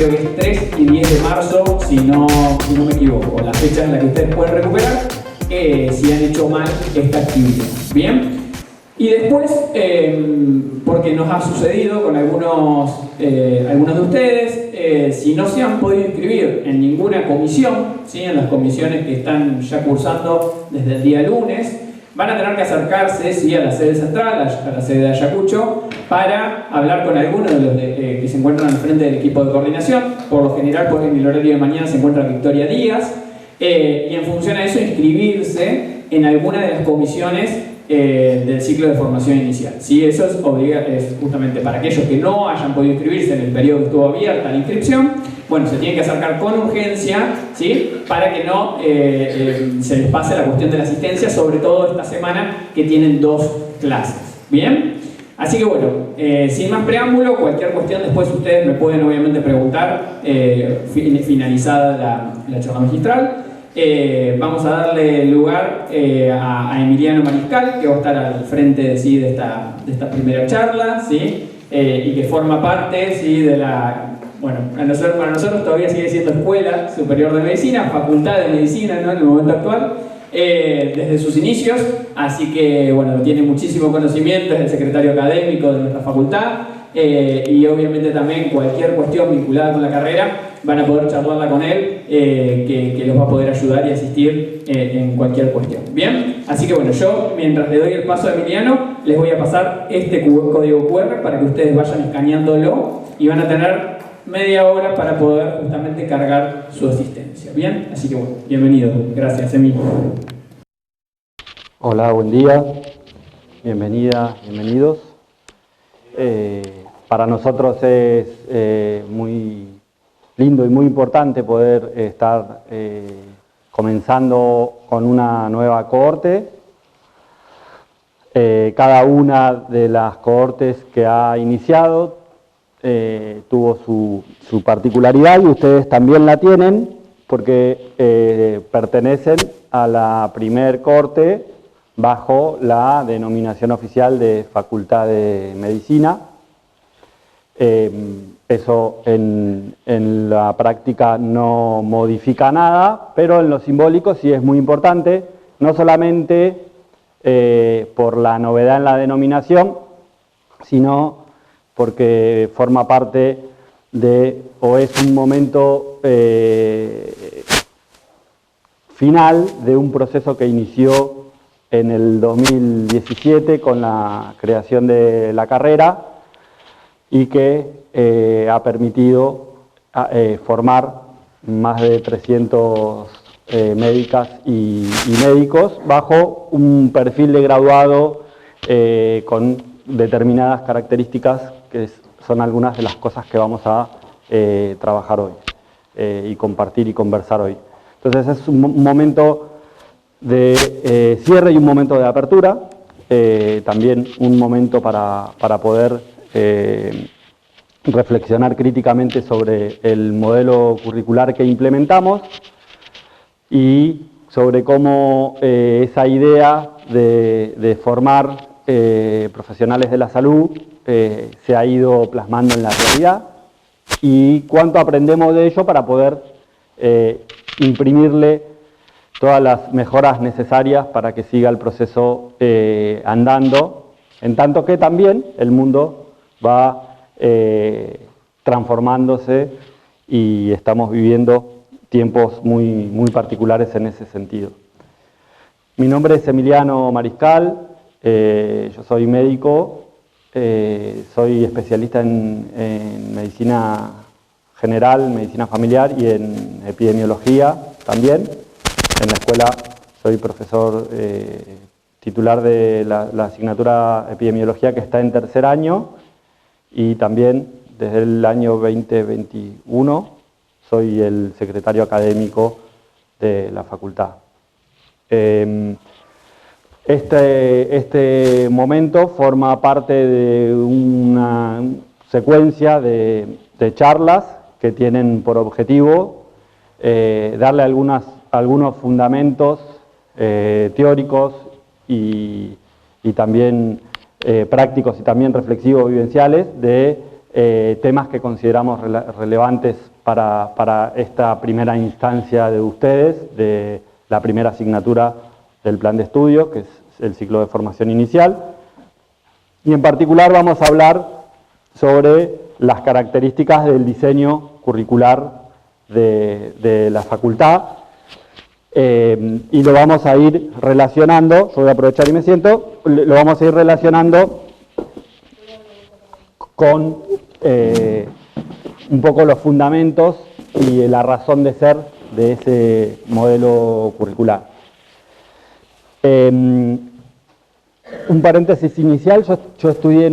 creo que es 3 y 10 de marzo, si no me equivoco, la fecha en la que ustedes pueden recuperar si han hecho mal esta actividad. Bien. Y después, porque nos ha sucedido con algunos de ustedes, si no se han podido inscribir en ninguna comisión, ¿sí? En las comisiones que están ya cursando desde el día lunes, van a tener que acercarse, ¿sí? A la sede central, a la sede de Ayacucho, para hablar con algunos de los que se encuentran al frente del equipo de coordinación. Por lo general, pues en el horario de mañana se encuentra Victoria Díaz, y en función a eso inscribirse en alguna de las comisiones del ciclo de formación inicial. ¿Sí? Eso es justamente para aquellos que no hayan podido inscribirse en el periodo que estuvo abierta la inscripción. Bueno, se tienen que acercar con urgencia, ¿sí? Para que no se les pase la cuestión de la asistencia, sobre todo esta semana que tienen 2 clases. ¿Bien? Así que bueno, sin más preámbulo, cualquier cuestión después ustedes me pueden obviamente preguntar finalizada la charla magistral. Vamos a darle lugar a Emiliano Mariscal, que va a estar al frente ¿sí? de esta primera charla, ¿sí? Y que forma parte ¿sí? de la... Bueno, para nosotros todavía sigue siendo Escuela Superior de Medicina, Facultad de Medicina, ¿no? En el momento actual, desde sus inicios, así que bueno, tiene muchísimo conocimiento, es el secretario académico de nuestra facultad, y obviamente también cualquier cuestión vinculada con la carrera van a poder charlarla con él, que los va a poder ayudar y asistir en cualquier cuestión. Bien, así que bueno, yo mientras le doy el paso a Emiliano, les voy a pasar este código QR para que ustedes vayan escaneándolo y van a tener media hora para poder justamente cargar su asistencia. Bien, así que bueno, bienvenido. Gracias, Emilio. Hola, buen día. Bienvenidas, bienvenidos. Para nosotros es muy lindo y muy importante poder estar comenzando con una nueva cohorte. Cada una de las cohortes que ha iniciado tuvo su particularidad y ustedes también la tienen porque pertenecen a la primer cohorte bajo la denominación oficial de Facultad de Medicina. Eso en la práctica no modifica nada, pero en lo simbólico sí es muy importante, no solamente por la novedad en la denominación, sino porque forma parte de, o es un momento final de un proceso que inició en el 2017 con la creación de la carrera y que ha permitido formar más de 300 médicas y médicos bajo un perfil de graduado con determinadas características que son algunas de las cosas que vamos a trabajar hoy y compartir y conversar hoy. Entonces es un momento de cierre y un momento de apertura, también un momento para poder reflexionar críticamente sobre el modelo curricular que implementamos y sobre cómo esa idea de formar profesionales de la salud se ha ido plasmando en la realidad y cuánto aprendemos de ello para poder imprimirle todas las mejoras necesarias para que siga el proceso andando, en tanto que también el mundo va transformándose y estamos viviendo tiempos muy particulares en ese sentido. Mi nombre es Emiliano Mariscal, yo soy médico, soy especialista en medicina general, medicina familiar y en epidemiología también. En la escuela soy profesor titular de la asignatura epidemiología que está en tercer año y también desde el año 2021 soy el secretario académico de la facultad. Este momento forma parte de una secuencia de charlas que tienen por objetivo darle algunos fundamentos teóricos y también prácticos y también reflexivos vivenciales de temas que consideramos relevantes para esta primera instancia de ustedes, de la primera asignatura del plan de estudio, que es el ciclo de formación inicial. Y en particular vamos a hablar sobre las características del diseño curricular de la facultad, y lo vamos a ir relacionando, yo voy a aprovechar y me siento, lo vamos a ir relacionando con un poco los fundamentos y la razón de ser de ese modelo curricular. Un paréntesis inicial, yo estudié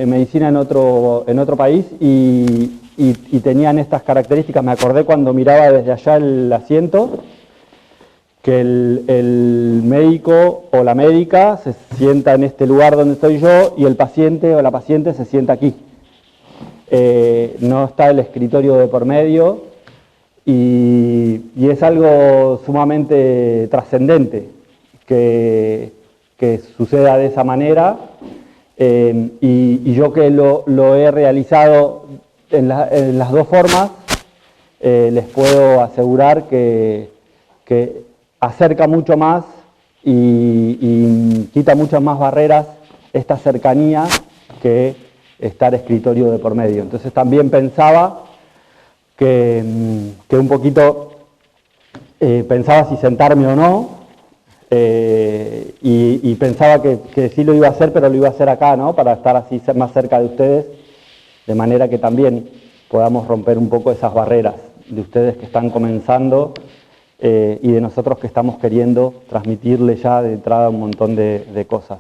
medicina en otro país y tenían estas características. Me acordé cuando miraba desde allá el asiento, que el médico o la médica se sienta en este lugar donde estoy yo y el paciente o la paciente se sienta aquí. No está el escritorio de por medio y es algo sumamente trascendente que suceda de esa manera, y yo que lo he realizado en las dos formas, les puedo asegurar que acerca mucho más y quita muchas más barreras esta cercanía que estar escritorio de por medio. Entonces también pensaba que un poquito pensaba si sentarme o no, y pensaba que sí lo iba a hacer, pero lo iba a hacer acá, ¿no? Para estar así más cerca de ustedes, de manera que también podamos romper un poco esas barreras de ustedes que están comenzando, y de nosotros que estamos queriendo transmitirle ya de entrada un montón de cosas.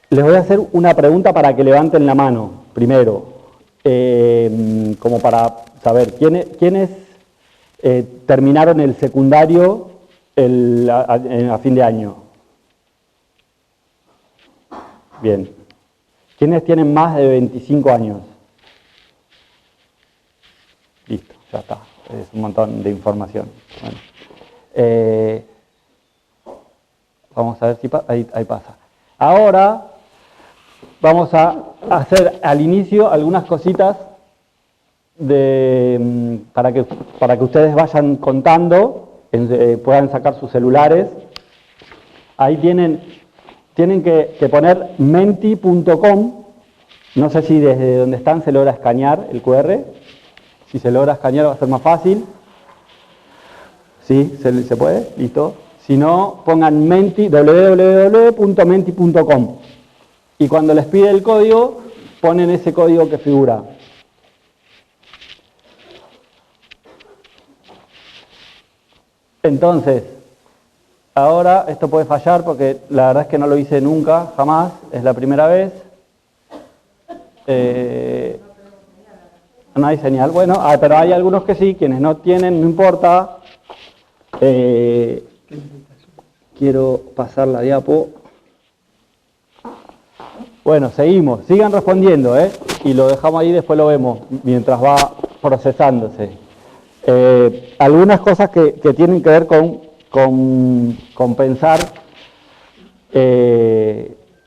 Les voy a hacer una pregunta para que levanten la mano, primero, como para saber quiénes terminaron el secundario a fin de año. Bien. ¿Quiénes tienen más de 25 años? Listo, ya está. Es un montón de información. Bueno. Vamos a ver si ahí pasa. Ahora vamos a hacer al inicio algunas cositas para que ustedes vayan contando, puedan sacar sus celulares. Ahí tienen que poner menti.com. No sé si desde donde están se logra escanear el QR. Si se logra escanear va a ser más fácil. ¿Sí? ¿Se puede? ¿Listo? Si no, pongan www.menti.com. Y cuando les pide el código, ponen ese código que figura. Entonces, ahora esto puede fallar porque la verdad es que no lo hice nunca, jamás, es la primera vez. No hay señal. Bueno, pero hay algunos que sí, quienes no tienen, no importa. Quiero pasar la diapo. Bueno, seguimos, sigan respondiendo, y lo dejamos ahí, después lo vemos, mientras va procesándose. Algunas cosas que tienen que ver con pensar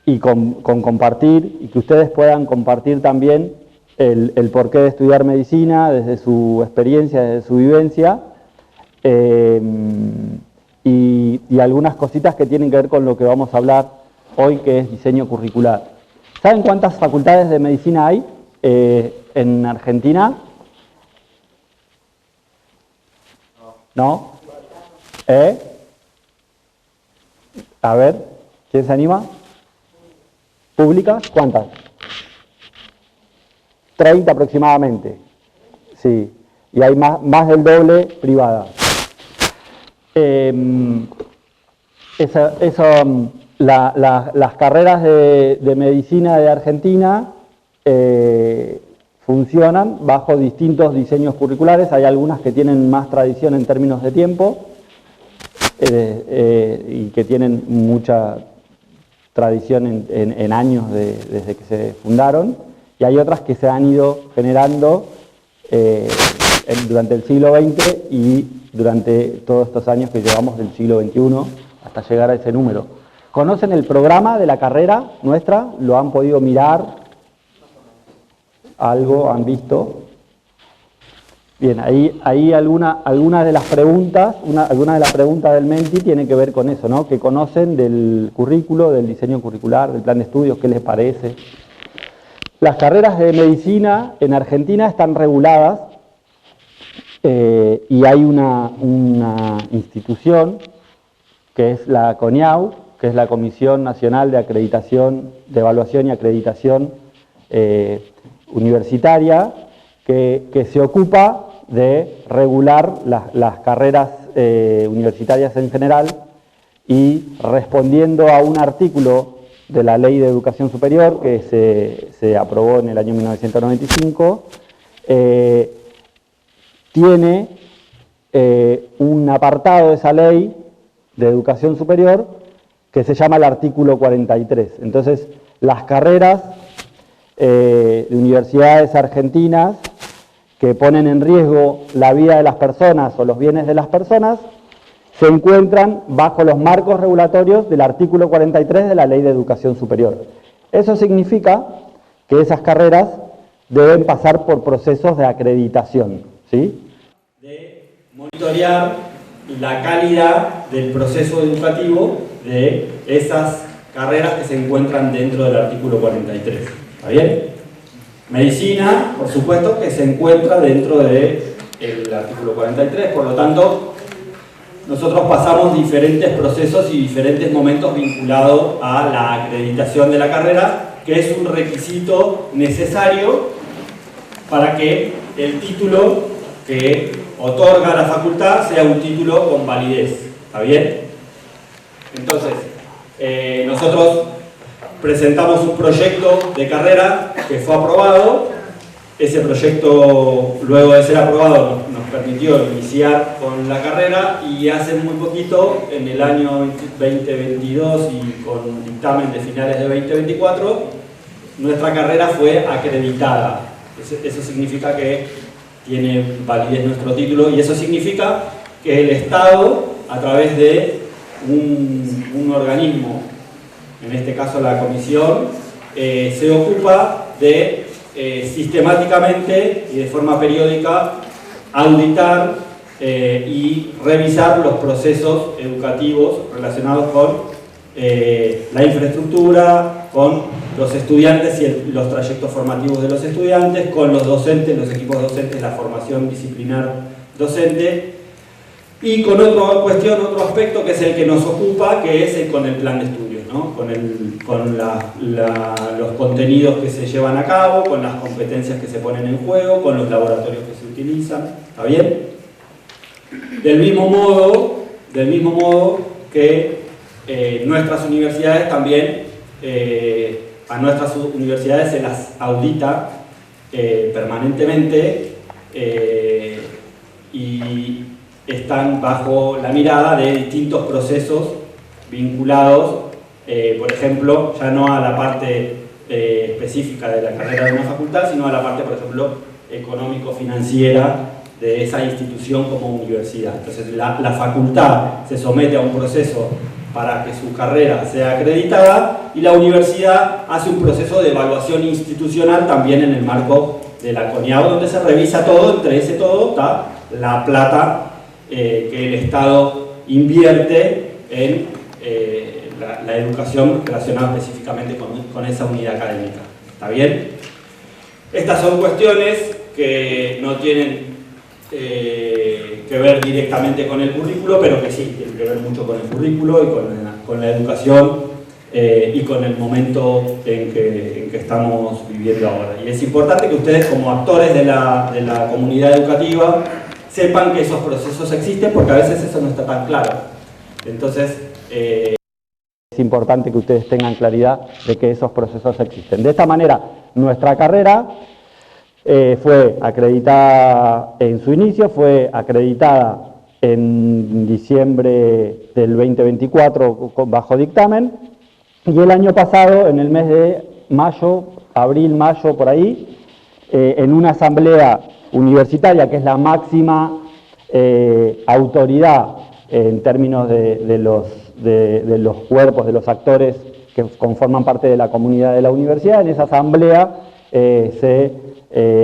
y con compartir, y que ustedes puedan compartir también el porqué de estudiar medicina desde su experiencia, desde su vivencia, y algunas cositas que tienen que ver con lo que vamos a hablar hoy, que es diseño curricular. ¿Saben cuántas facultades de medicina hay en Argentina? ¿No? A ver, ¿quién se anima? ¿Públicas? ¿Cuántas? 30 aproximadamente. Sí. Y hay más del doble privadas. Las carreras de medicina de Argentina funcionan bajo distintos diseños curriculares. Hay algunas que tienen más tradición en términos de tiempo y que tienen mucha tradición en años desde que se fundaron, y hay otras que se han ido generando durante el siglo XX y durante todos estos años que llevamos del siglo XXI hasta llegar a ese número. ¿Conocen el programa de la carrera nuestra? ¿Lo han podido mirar? ¿Algo han visto? Bien, ahí algunas de las preguntas, algunas de las preguntas del Menti tienen que ver con eso, ¿no? Que conocen del currículo, del diseño curricular, del plan de estudios, qué les parece. Las carreras de medicina en Argentina están reguladas y hay una institución que es la CONIAU, que es la Comisión Nacional de Acreditación, de Evaluación y Acreditación Universitaria, que se ocupa de regular las carreras universitarias en general, y respondiendo a un artículo de la Ley de Educación Superior que se aprobó en el año 1995, tiene un apartado de esa ley de educación superior que se llama el artículo 43. Entonces, las carreras de universidades argentinas que ponen en riesgo la vida de las personas o los bienes de las personas se encuentran bajo los marcos regulatorios del artículo 43 de la Ley de Educación Superior. Eso significa que esas carreras deben pasar por procesos de acreditación, ¿sí? De monitorear la calidad del proceso educativo de esas carreras que se encuentran dentro del artículo 43. ¿Está bien? Medicina, por supuesto, que se encuentra dentro del artículo 43, por lo tanto, nosotros pasamos diferentes procesos y diferentes momentos vinculados a la acreditación de la carrera, que es un requisito necesario para que el título que otorga la facultad sea un título con validez. ¿Está bien? Entonces, nosotros presentamos un proyecto de carrera que fue aprobado. Ese proyecto, luego de ser aprobado, nos permitió iniciar con la carrera, y hace muy poquito, en el año 2022 y con dictamen de finales de 2024, nuestra carrera fue acreditada. Eso significa que tiene validez nuestro título, y eso significa que el Estado, a través de un organismo, en este caso la Comisión, se ocupa de sistemáticamente y de forma periódica auditar y revisar los procesos educativos relacionados con la infraestructura, con los estudiantes y los trayectos formativos de los estudiantes, con los docentes, los equipos docentes, la formación disciplinar docente, y con otra cuestión, otro aspecto que es el que nos ocupa, que es con el plan de estudios, ¿no? Con los contenidos que se llevan a cabo, con las competencias que se ponen en juego, con los laboratorios que se utilizan. ¿Está bien? Del mismo modo que nuestras universidades también, a nuestras universidades se las audita permanentemente, y están bajo la mirada de distintos procesos vinculados, por ejemplo, ya no a la parte específica de la carrera de una facultad, sino a la parte, por ejemplo, económico-financiera de esa institución como universidad. Entonces, la facultad se somete a un proceso para que su carrera sea acreditada, y la universidad hace un proceso de evaluación institucional también en el marco de la CONIAU, donde se revisa todo. Entre ese todo está la plata que el Estado invierte en la educación relacionada específicamente con esa unidad académica. ¿Está bien? Estas son cuestiones que no tienen que ver directamente con el currículo, pero que sí tienen que ver mucho con el currículo y con la educación y con el momento en que estamos viviendo ahora. Y es importante que ustedes, como actores de la comunidad educativa, sepan que esos procesos existen, porque a veces eso no está tan claro. Entonces, es importante que ustedes tengan claridad de que esos procesos existen. De esta manera, nuestra carrera fue acreditada en su inicio, fue acreditada en diciembre del 2024 bajo dictamen, y el año pasado, en el mes de mayo, abril, mayo, por ahí, en una asamblea universitaria, que es la máxima autoridad en términos de los cuerpos, de los actores que conforman parte de la comunidad de la universidad. En esa asamblea se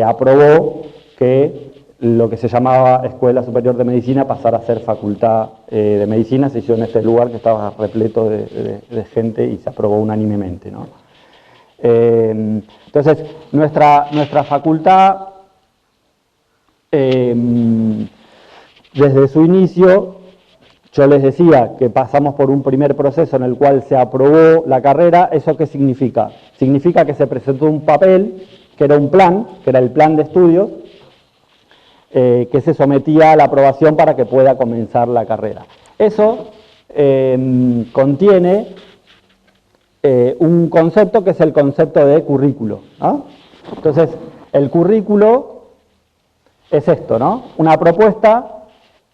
aprobó que lo que se llamaba Escuela Superior de Medicina pasara a ser Facultad de Medicina. Se hizo en este lugar que estaba repleto de gente y se aprobó unánimemente, ¿no? Entonces, nuestra facultad, desde su inicio, yo les decía que pasamos por un primer proceso en el cual se aprobó la carrera. ¿Eso qué significa? Significa que se presentó un papel, que era un plan, que era el plan de estudios, que se sometía a la aprobación para que pueda comenzar la carrera. Eso contiene un concepto que es el concepto de currículo, ¿no? Entonces, el currículo es esto, ¿no? Una propuesta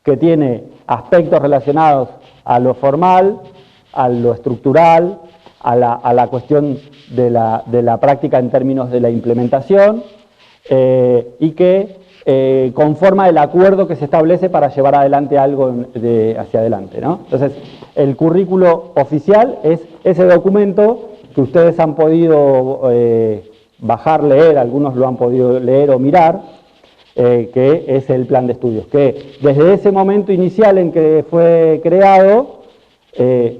que tiene aspectos relacionados a lo formal, a lo estructural, a la cuestión de la práctica en términos de la implementación, y que conforma el acuerdo que se establece para llevar adelante algo hacia adelante, ¿no? Entonces, el currículo oficial es ese documento que ustedes han podido bajar, leer, algunos lo han podido leer o mirar, que es el plan de estudios, que desde ese momento inicial en que fue creado,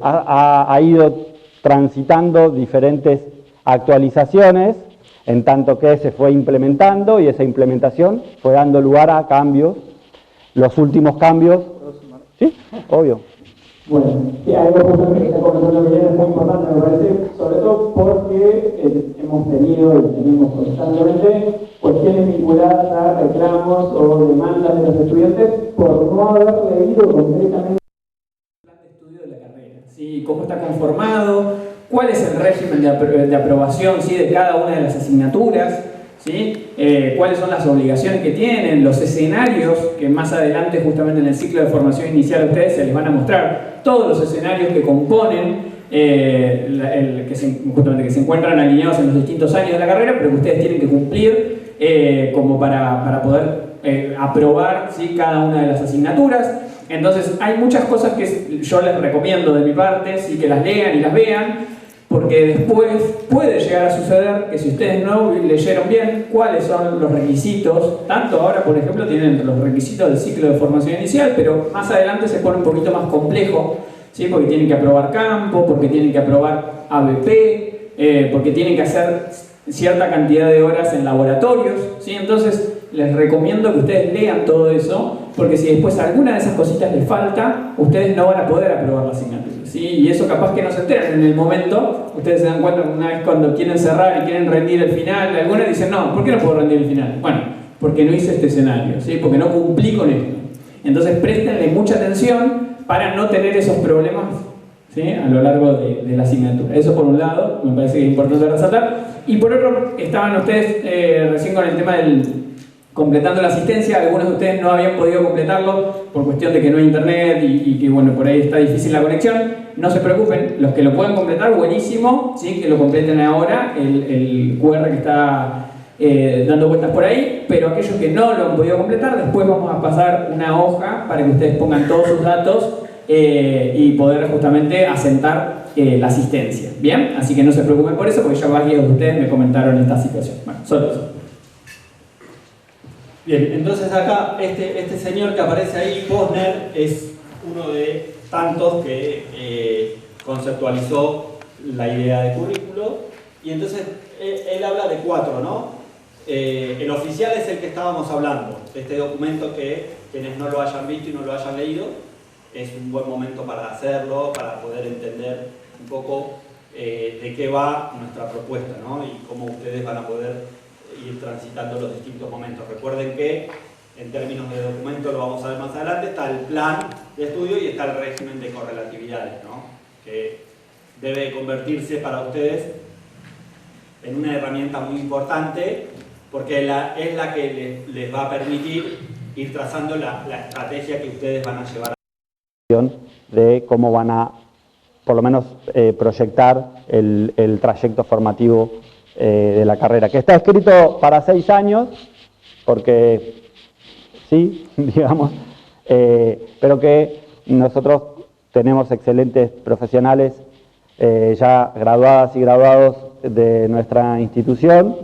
ha ido transitando diferentes actualizaciones, en tanto que se fue implementando y esa implementación fue dando lugar a cambios. Los últimos cambios... ¿Sí? Obvio. Bueno, sí, algo justamente que está comentando Miguel es muy importante, me parece, sobre todo porque hemos tenido y tenemos constantemente cuestiones vinculadas a reclamos o demandas de los estudiantes por no haber leído concretamente el plan de estudio de la carrera, ¿sí? Cómo está conformado, cuál es el régimen de aprobación, ¿sí?, de cada una de las asignaturas, ¿sí? Cuáles son las obligaciones que tienen, los escenarios que más adelante justamente en el ciclo de formación inicial a ustedes se les van a mostrar, todos los escenarios que componen, justamente que se encuentran alineados en los distintos años de la carrera, pero que ustedes tienen que cumplir como para poder aprobar, ¿sí?, cada una de las asignaturas. Entonces hay muchas cosas que yo les recomiendo de mi parte, ¿sí?, que las lean y las vean, porque después puede llegar a suceder que si ustedes no leyeron bien cuáles son los requisitos, tanto ahora por ejemplo tienen los requisitos del ciclo de formación inicial, pero más adelante se pone un poquito más complejo, ¿sí?, porque tienen que aprobar campo, porque tienen que aprobar ABP, porque tienen que hacer cierta cantidad de horas en laboratorios, ¿sí? Entonces les recomiendo que ustedes lean todo eso, porque si después alguna de esas cositas les falta, ustedes no van a poder aprobar la asignatura, ¿sí? Y eso capaz que no se enteran en el momento. Ustedes se dan cuenta que una vez cuando quieren cerrar y quieren rendir el final, algunos dicen, no, ¿por qué no puedo rendir el final? Bueno, porque no hice este escenario, ¿sí?, porque no cumplí con esto. Entonces préstenle mucha atención para no tener esos problemas, ¿sí?, a lo largo de la asignatura. Eso por un lado, me parece que es importante resaltar. Y por otro, estaban ustedes recién con el tema del completando la asistencia. Algunos de ustedes no habían podido completarlo por cuestión de que no hay internet y que bueno, por ahí está difícil la conexión. No se preocupen, los que lo pueden completar, buenísimo, ¿sí?, que lo completen ahora, el QR que está dando vueltas por ahí, pero aquellos que no lo han podido completar, después vamos a pasar una hoja para que ustedes pongan todos sus datos y poder justamente asentar la asistencia. ¿Bien? Así que no se preocupen por eso, porque ya varios de ustedes me comentaron esta situación. Bueno, solo eso. Bien, entonces acá este señor que aparece ahí, Posner, es uno de tantos que conceptualizó la idea de currículo, y entonces él habla de 4, ¿no? El oficial es el que estábamos hablando, este documento que quienes no lo hayan visto y no lo hayan leído, es un buen momento para hacerlo, para poder entender un poco de qué va nuestra propuesta, ¿no?, y cómo ustedes van a poder ir transitando los distintos momentos. Recuerden que en términos de documento, lo vamos a ver más adelante, está el plan de estudio y está el régimen de correlatividades, ¿no?, que debe convertirse para ustedes en una herramienta muy importante, porque es la que les va a permitir ir trazando la estrategia que ustedes van a llevar de cómo van a, por lo menos, proyectar el trayecto formativo de la carrera, que está escrito para 6 años, porque sí, digamos, pero que nosotros tenemos excelentes profesionales ya graduadas y graduados de nuestra institución,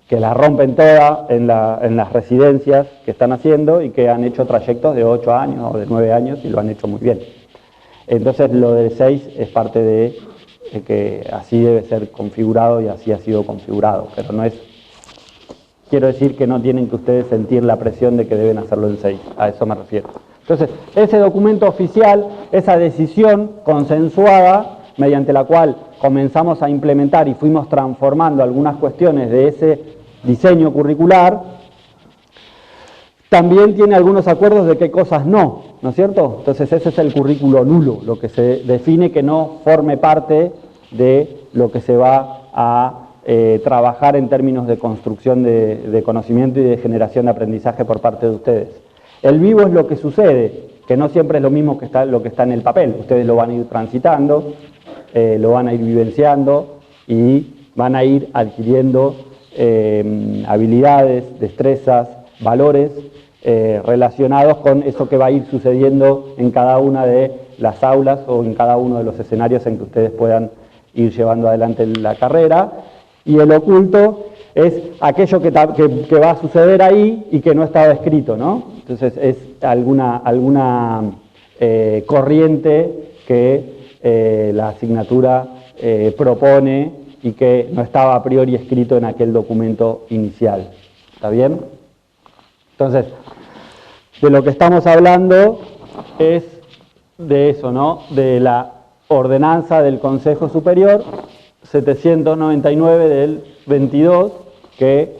que la rompen toda en las residencias que están haciendo y que han hecho trayectos de 8 años o de 9 años y lo han hecho muy bien. Entonces lo del 6 es parte de que así debe ser configurado y así ha sido configurado, pero no es, quiero decir que no tienen que ustedes sentir la presión de que deben hacerlo en 6, a eso me refiero. Entonces, ese documento oficial, esa decisión consensuada, mediante la cual comenzamos a implementar y fuimos transformando algunas cuestiones de ese diseño curricular, también tiene algunos acuerdos de qué cosas no, ¿no es cierto? Entonces ese es el currículo nulo, lo que se define que no forme parte de lo que se va a trabajar en términos de construcción de conocimiento y de generación de aprendizaje por parte de ustedes. El vivo es lo que sucede, que no siempre es lo mismo que lo que está en el papel. Ustedes lo van a ir transitando, lo van a ir vivenciando y van a ir adquiriendo habilidades, destrezas, valores relacionados con eso que va a ir sucediendo en cada una de las aulas o en cada uno de los escenarios en que ustedes puedan ir llevando adelante la carrera. Y el oculto es aquello que va a suceder ahí y que no estaba escrito, ¿no? Entonces es alguna corriente que la asignatura propone y que no estaba a priori escrito en aquel documento inicial. ¿Está bien? Entonces, de lo que estamos hablando es de eso, ¿no? De la ordenanza del Consejo Superior 799 del 22, que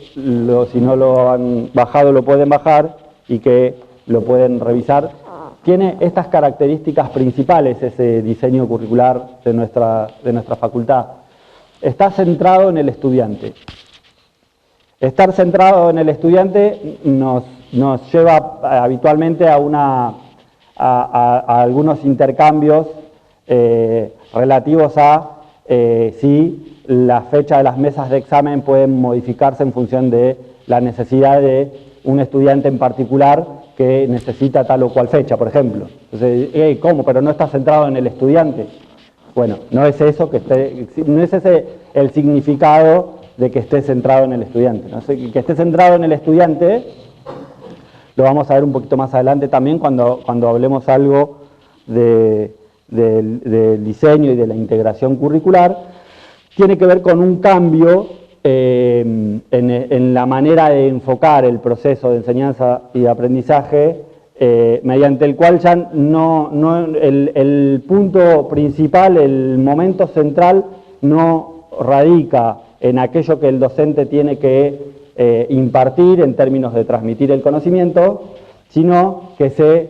si no lo han bajado lo pueden bajar y que lo pueden revisar. Tiene estas características principales ese diseño curricular de nuestra facultad. Está centrado en el estudiante. Estar centrado en el estudiante nos lleva habitualmente a algunos intercambios relativos a si la fecha de las mesas de examen pueden modificarse en función de la necesidad de un estudiante en particular que necesita tal o cual fecha, por ejemplo. Entonces, ¿cómo? Pero no está centrado en el estudiante. Bueno, no es eso no es ese el significado de que esté centrado en el estudiante, ¿no? Que esté centrado en el estudiante lo vamos a ver un poquito más adelante también cuando hablemos algo del diseño y de la integración curricular. Tiene que ver con un cambio en la manera de enfocar el proceso de enseñanza y de aprendizaje, mediante el cual ya el punto principal, el momento central, no radica en aquello que el docente tiene que impartir en términos de transmitir el conocimiento, sino que se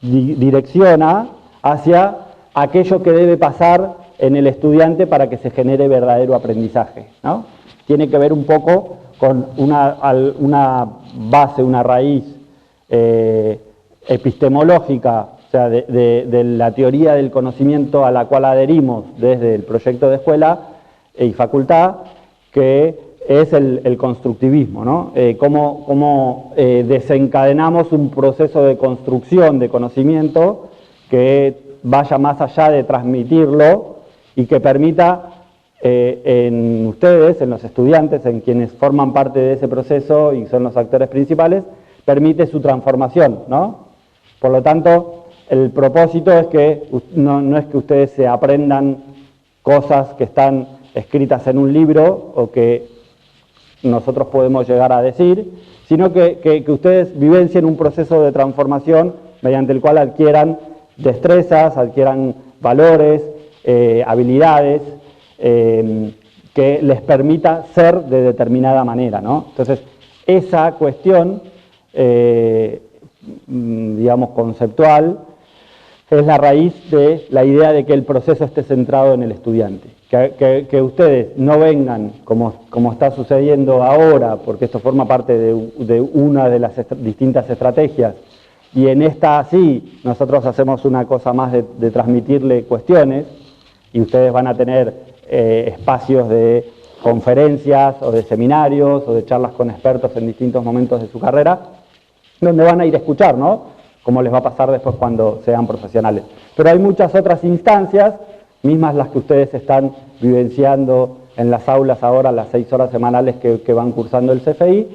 direcciona hacia aquello que debe pasar en el estudiante para que se genere verdadero aprendizaje, ¿no? Tiene que ver un poco con una base, una raíz epistemológica, o sea, de la teoría del conocimiento a la cual adherimos desde el proyecto de escuela y facultad, que es el constructivismo, ¿no? Cómo desencadenamos un proceso de construcción de conocimiento que vaya más allá de transmitirlo y que permita en ustedes, en los estudiantes, en quienes forman parte de ese proceso y son los actores principales, permite su transformación, ¿no? Por lo tanto, el propósito es que no es que ustedes se aprendan cosas que están escritas en un libro o que nosotros podemos llegar a decir, sino que ustedes vivencien un proceso de transformación mediante el cual adquieran destrezas, adquieran valores, habilidades que les permita ser de determinada manera, ¿no? Entonces, esa cuestión, digamos, conceptual, es la raíz de la idea de que el proceso esté centrado en el estudiante. Que ustedes no vengan, como está sucediendo ahora, porque esto forma parte de una de las distintas estrategias, y en esta sí, nosotros hacemos una cosa más de transmitirle cuestiones, y ustedes van a tener espacios de conferencias, o de seminarios, o de charlas con expertos en distintos momentos de su carrera, donde van a ir a escuchar, ¿no? Como les va a pasar después cuando sean profesionales. Pero hay muchas otras instancias mismas las que ustedes están vivenciando en las aulas ahora, las 6 horas semanales que van cursando el CFI,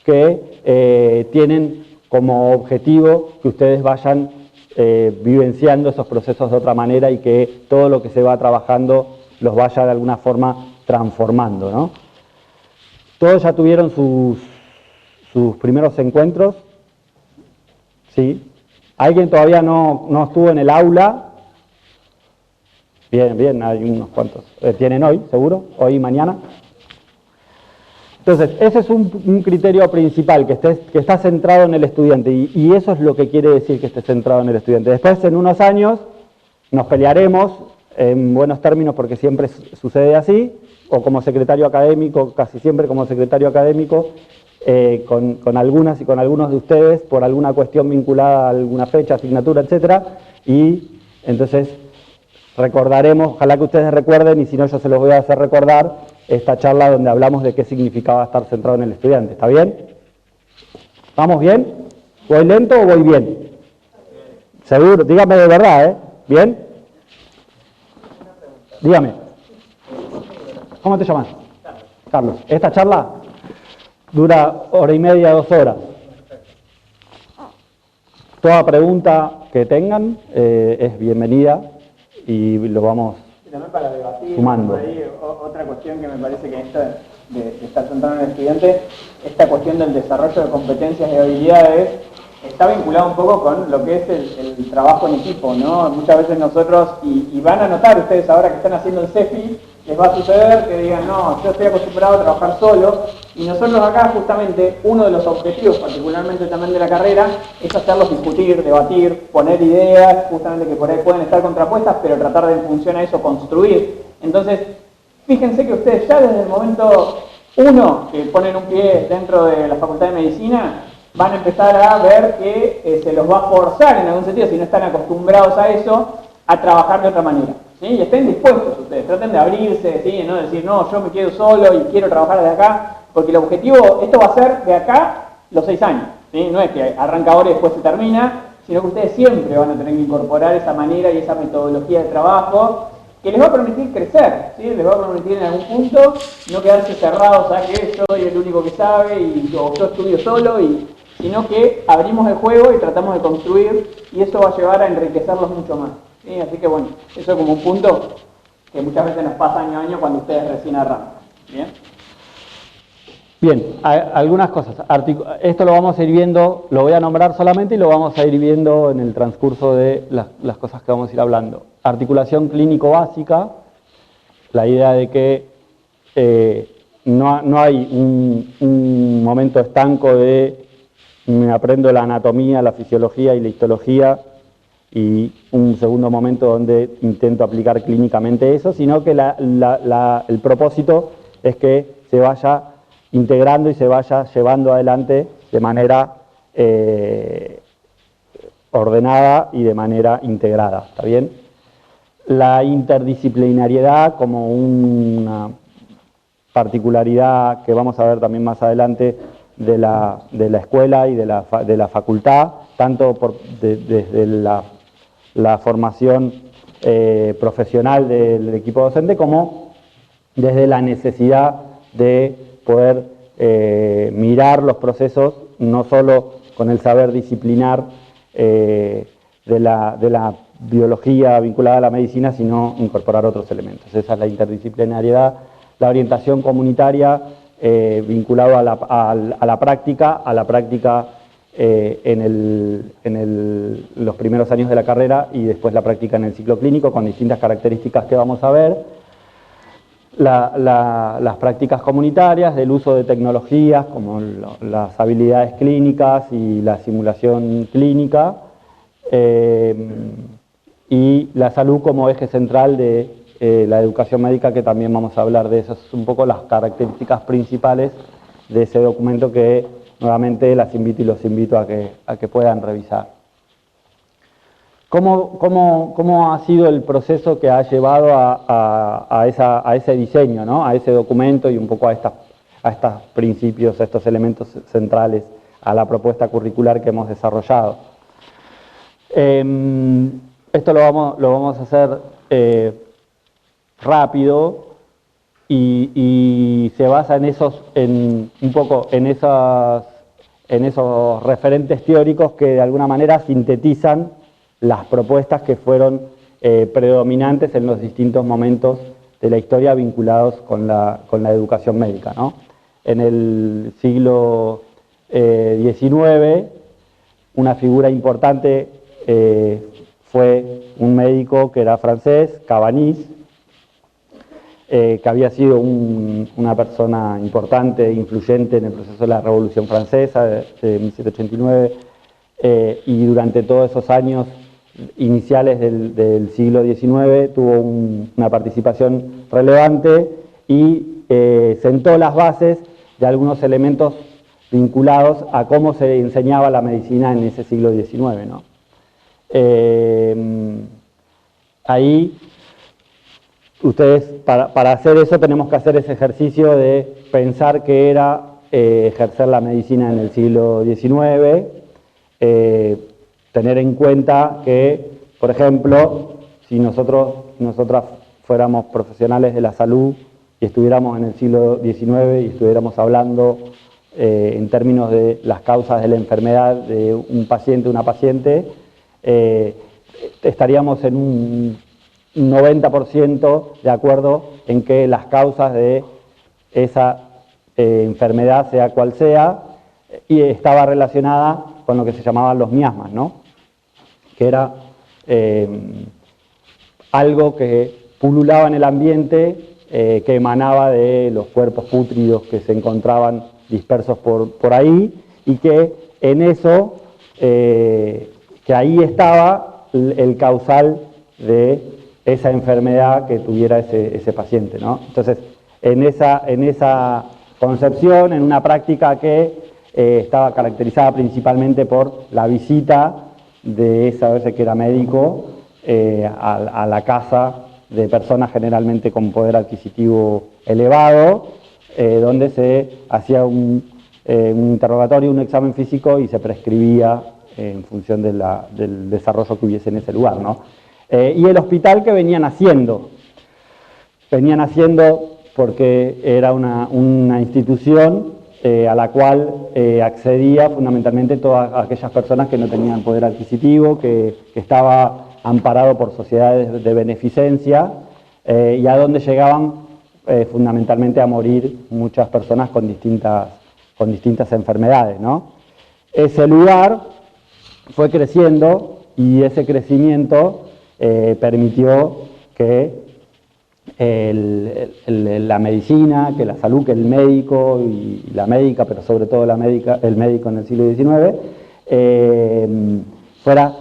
que tienen como objetivo que ustedes vayan vivenciando esos procesos de otra manera y que todo lo que se va trabajando los vaya de alguna forma transformando, ¿no? Todos ya tuvieron sus primeros encuentros, ¿sí? ¿Alguien todavía no estuvo en el aula? Bien, bien, hay unos cuantos. ¿Tienen hoy, seguro? ¿Hoy y mañana? Entonces, ese es un criterio principal, que está centrado en el estudiante, y eso es lo que quiere decir que esté centrado en el estudiante. Después, en unos años, nos pelearemos en buenos términos, porque siempre sucede así, o como secretario académico, casi siempre como secretario académico, con algunas y con algunos de ustedes, por alguna cuestión vinculada a alguna fecha, asignatura, etcétera, y entonces recordaremos, ojalá que ustedes recuerden, y si no yo se los voy a hacer recordar, esta charla donde hablamos de qué significaba estar centrado en el estudiante. ¿Está bien? ¿Vamos bien? ¿Voy lento o voy bien? Seguro, dígame de verdad, ¿eh? ¿Bien? Dígame. ¿Cómo te llamas? Carlos. Esta charla dura 1h30, 2 horas. Toda pregunta que tengan es bienvenida y lo vamos también para debatir, sumando. Ahí, otra cuestión que me parece que en esta de estar centrado en el estudiante, esta cuestión del desarrollo de competencias y habilidades está vinculado un poco con lo que es el trabajo en equipo, ¿no? Muchas veces nosotros, y van a notar ustedes ahora que están haciendo el CEFI, les va a suceder que digan, no, yo estoy acostumbrado a trabajar solo, y nosotros acá justamente uno de los objetivos, particularmente también de la carrera, es hacerlos discutir, debatir, poner ideas, justamente que por ahí pueden estar contrapuestas, pero tratar de en función a eso construir. Entonces, fíjense que ustedes ya desde el momento 1 que ponen un pie dentro de la Facultad de Medicina, van a empezar a ver que se los va a forzar en algún sentido, si no están acostumbrados a eso, a trabajar de otra manera. ¿Sí? Y estén dispuestos ustedes, traten de abrirse, ¿sí? No decir, no, yo me quedo solo y quiero trabajar de acá, porque el objetivo, esto va a ser de acá los 6 años, ¿sí? No es que arranca ahora y después se termina, sino que ustedes siempre van a tener que incorporar esa manera y esa metodología de trabajo que les va a permitir crecer, ¿sí? Les va a permitir en algún punto no quedarse cerrados a que yo soy el único que sabe y yo estudio solo, sino que abrimos el juego y tratamos de construir, y eso va a llevar a enriquecerlos mucho más. ¿Sí? Así que bueno, eso es como un punto que muchas veces nos pasa año a año cuando ustedes recién arrancan. ¿Bien? Bien, algunas cosas. Esto lo vamos a ir viendo, lo voy a nombrar solamente y lo vamos a ir viendo en el transcurso de las cosas que vamos a ir hablando. Articulación clínico básica, la idea de que no hay un momento estanco de me aprendo la anatomía, la fisiología y la histología y un segundo momento donde intento aplicar clínicamente eso, sino que el propósito es que se vaya integrando y se vaya llevando adelante de manera ordenada y de manera integrada, ¿está bien? La interdisciplinariedad como una particularidad que vamos a ver también más adelante de la escuela y de la facultad, tanto desde la formación profesional del equipo docente como desde la necesidad de poder mirar los procesos no solo con el saber disciplinar de la biología vinculada a la medicina, sino incorporar otros elementos. Esa es la interdisciplinariedad, la orientación comunitaria vinculado a la práctica en los primeros años de la carrera y después la práctica en el ciclo clínico con distintas características que vamos a ver. Las prácticas comunitarias del uso de tecnologías como las habilidades clínicas y la simulación clínica y la salud como eje central de la educación médica, que también vamos a hablar de eso. Es un poco las características principales de ese documento que nuevamente las invito y los invito a que puedan revisar. ¿Cómo ha sido el proceso que ha llevado a ese diseño, ¿no? A ese documento y un poco a estos principios, a estos elementos centrales, a la propuesta curricular que hemos desarrollado? Esto lo vamos a hacer rápido y se basa un poco en esos referentes teóricos que de alguna manera sintetizan las propuestas que fueron predominantes en los distintos momentos de la historia vinculados con la educación médica, ¿no? En el siglo XIX, una figura importante fue un médico que era francés, Cabanis, que había sido una persona importante e influyente en el proceso de la Revolución Francesa de 1789, y durante todos esos años iniciales del siglo XIX tuvo una participación relevante y sentó las bases de algunos elementos vinculados a cómo se enseñaba la medicina en ese siglo XIX, ¿no? Ahí, ustedes, para hacer eso tenemos que hacer ese ejercicio de pensar qué era ejercer la medicina en el siglo XIX, tener en cuenta que, por ejemplo, si nosotras fuéramos profesionales de la salud y estuviéramos en el siglo XIX y estuviéramos hablando en términos de las causas de la enfermedad de un paciente, una paciente, estaríamos en un 90% de acuerdo en que las causas de esa enfermedad, sea cual sea, y estaba relacionada con lo que se llamaban los miasmas, ¿no? Que era algo que pululaba en el ambiente, que emanaba de los cuerpos pútridos que se encontraban dispersos por ahí, y que en eso, que ahí estaba el causal de esa enfermedad que tuviera ese paciente, ¿no? Entonces, en esa concepción, en una práctica que estaba caracterizada principalmente por la visita de ese que era médico a la casa de personas generalmente con poder adquisitivo elevado, donde se hacía un interrogatorio, un examen físico y se prescribía en función del desarrollo que hubiese en ese lugar, ¿no? Y el hospital que venían haciendo porque era una institución a la cual accedía fundamentalmente todas aquellas personas que no tenían poder adquisitivo, que estaba amparado por sociedades de beneficencia, y a donde llegaban fundamentalmente a morir muchas personas con distintas enfermedades, ¿no? Ese lugar fue creciendo y ese crecimiento permitió que la medicina, que la salud, que el médico y la médica, pero sobre todo el médico en el siglo XIX, fuera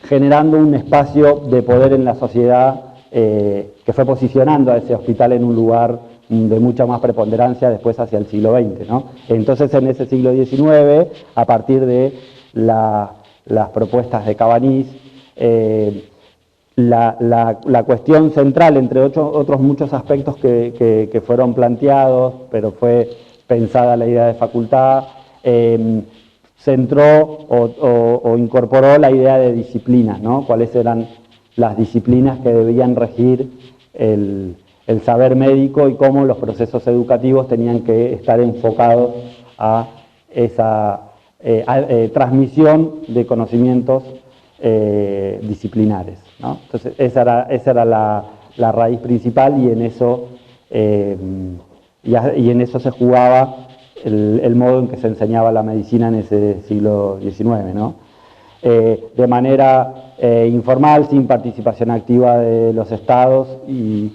generando un espacio de poder en la sociedad que fue posicionando a ese hospital en un lugar de mucha más preponderancia después hacia el siglo XX, ¿no? Entonces, en ese siglo XIX, a partir de las propuestas de Cabanis, la cuestión central, entre otros muchos aspectos que fueron planteados, pero fue pensada la idea de facultad, centró o incorporó la idea de disciplinas, ¿no? Cuáles eran las disciplinas que debían regir el saber médico y cómo los procesos educativos tenían que estar enfocados a esa transmisión de conocimientos disciplinares, ¿no? Entonces esa era la raíz principal, y en eso se jugaba el modo en que se enseñaba la medicina en ese siglo XIX, ¿no? De manera informal, sin participación activa de los estados, y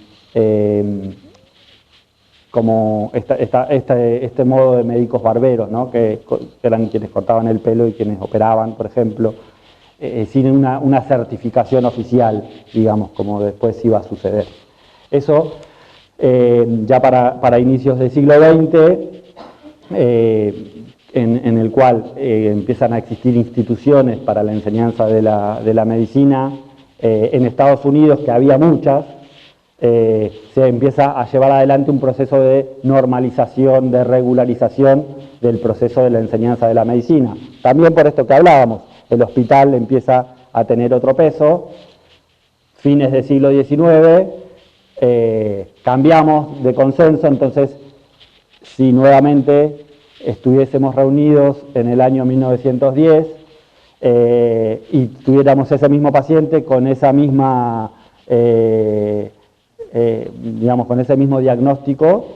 como este modo de médicos barberos, ¿no? que eran quienes cortaban el pelo y quienes operaban, por ejemplo, sin una certificación oficial, digamos, como después iba a suceder. Eso, ya para inicios del siglo XX, en el cual empiezan a existir instituciones para la enseñanza de la medicina, en Estados Unidos, que había muchas, se empieza a llevar adelante un proceso de normalización, de regularización del proceso de la enseñanza de la medicina. También por esto que hablábamos, el hospital empieza a tener otro peso, fines del siglo XIX, cambiamos de consenso. Entonces, si nuevamente estuviésemos reunidos en el año 1910 y tuviéramos ese mismo paciente con esa misma, digamos, con ese mismo diagnóstico,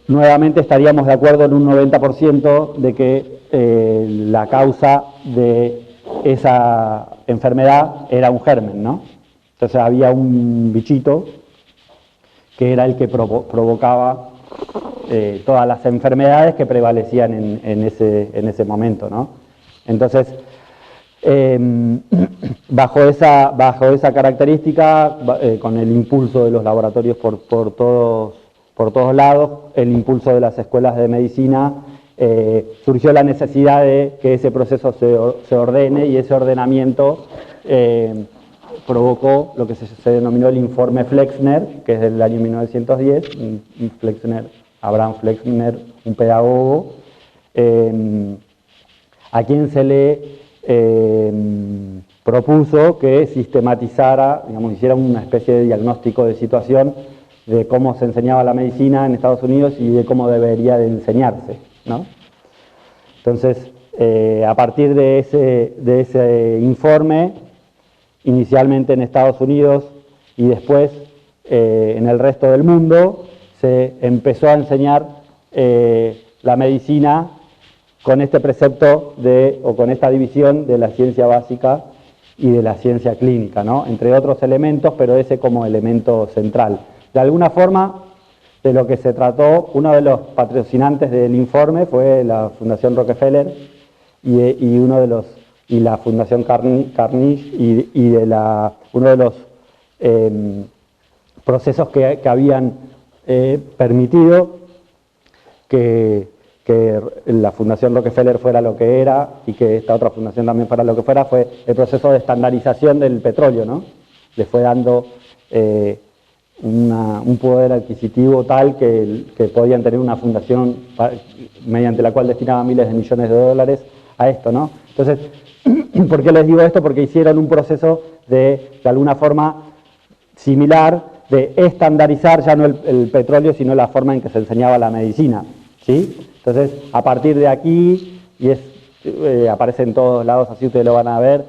nuevamente estaríamos de acuerdo en un 90% de que la causa de esa enfermedad era un germen, ¿no? Entonces había un bichito que era el que provocaba todas las enfermedades que prevalecían en ese momento, ¿no? Entonces, bajo esa característica, con el impulso de los laboratorios por todos lados, el impulso de las escuelas de medicina, surgió la necesidad de que ese proceso se ordene, y ese ordenamiento provocó lo que se denominó el informe Flexner, que es del año 1910, Abraham Flexner, un pedagogo, a quien se le propuso que sistematizara, digamos, hiciera una especie de diagnóstico de situación de cómo se enseñaba la medicina en Estados Unidos y de cómo debería de enseñarse, ¿no? Entonces, a partir de ese informe, inicialmente en Estados Unidos y después en el resto del mundo, se empezó a enseñar la medicina con este precepto o con esta división de la ciencia básica y de la ciencia clínica, ¿no? Entre otros elementos, pero ese como elemento central. De alguna forma, de lo que se trató, uno de los patrocinantes del informe fue la Fundación Rockefeller y la Fundación Carnegie, y uno de los procesos que habían permitido que la Fundación Rockefeller fuera lo que era y que esta otra fundación también fuera lo que fuera, fue el proceso de estandarización del petróleo, ¿no? Le fue dando un poder adquisitivo tal que podían tener una fundación mediante la cual destinaban miles de millones de dólares a esto, ¿no? Entonces, ¿por qué les digo esto? Porque hicieron un proceso de alguna forma similar, de estandarizar ya no el petróleo, sino la forma en que se enseñaba la medicina, ¿sí? Entonces, a partir de aquí, y aparece en todos lados, así ustedes lo van a ver,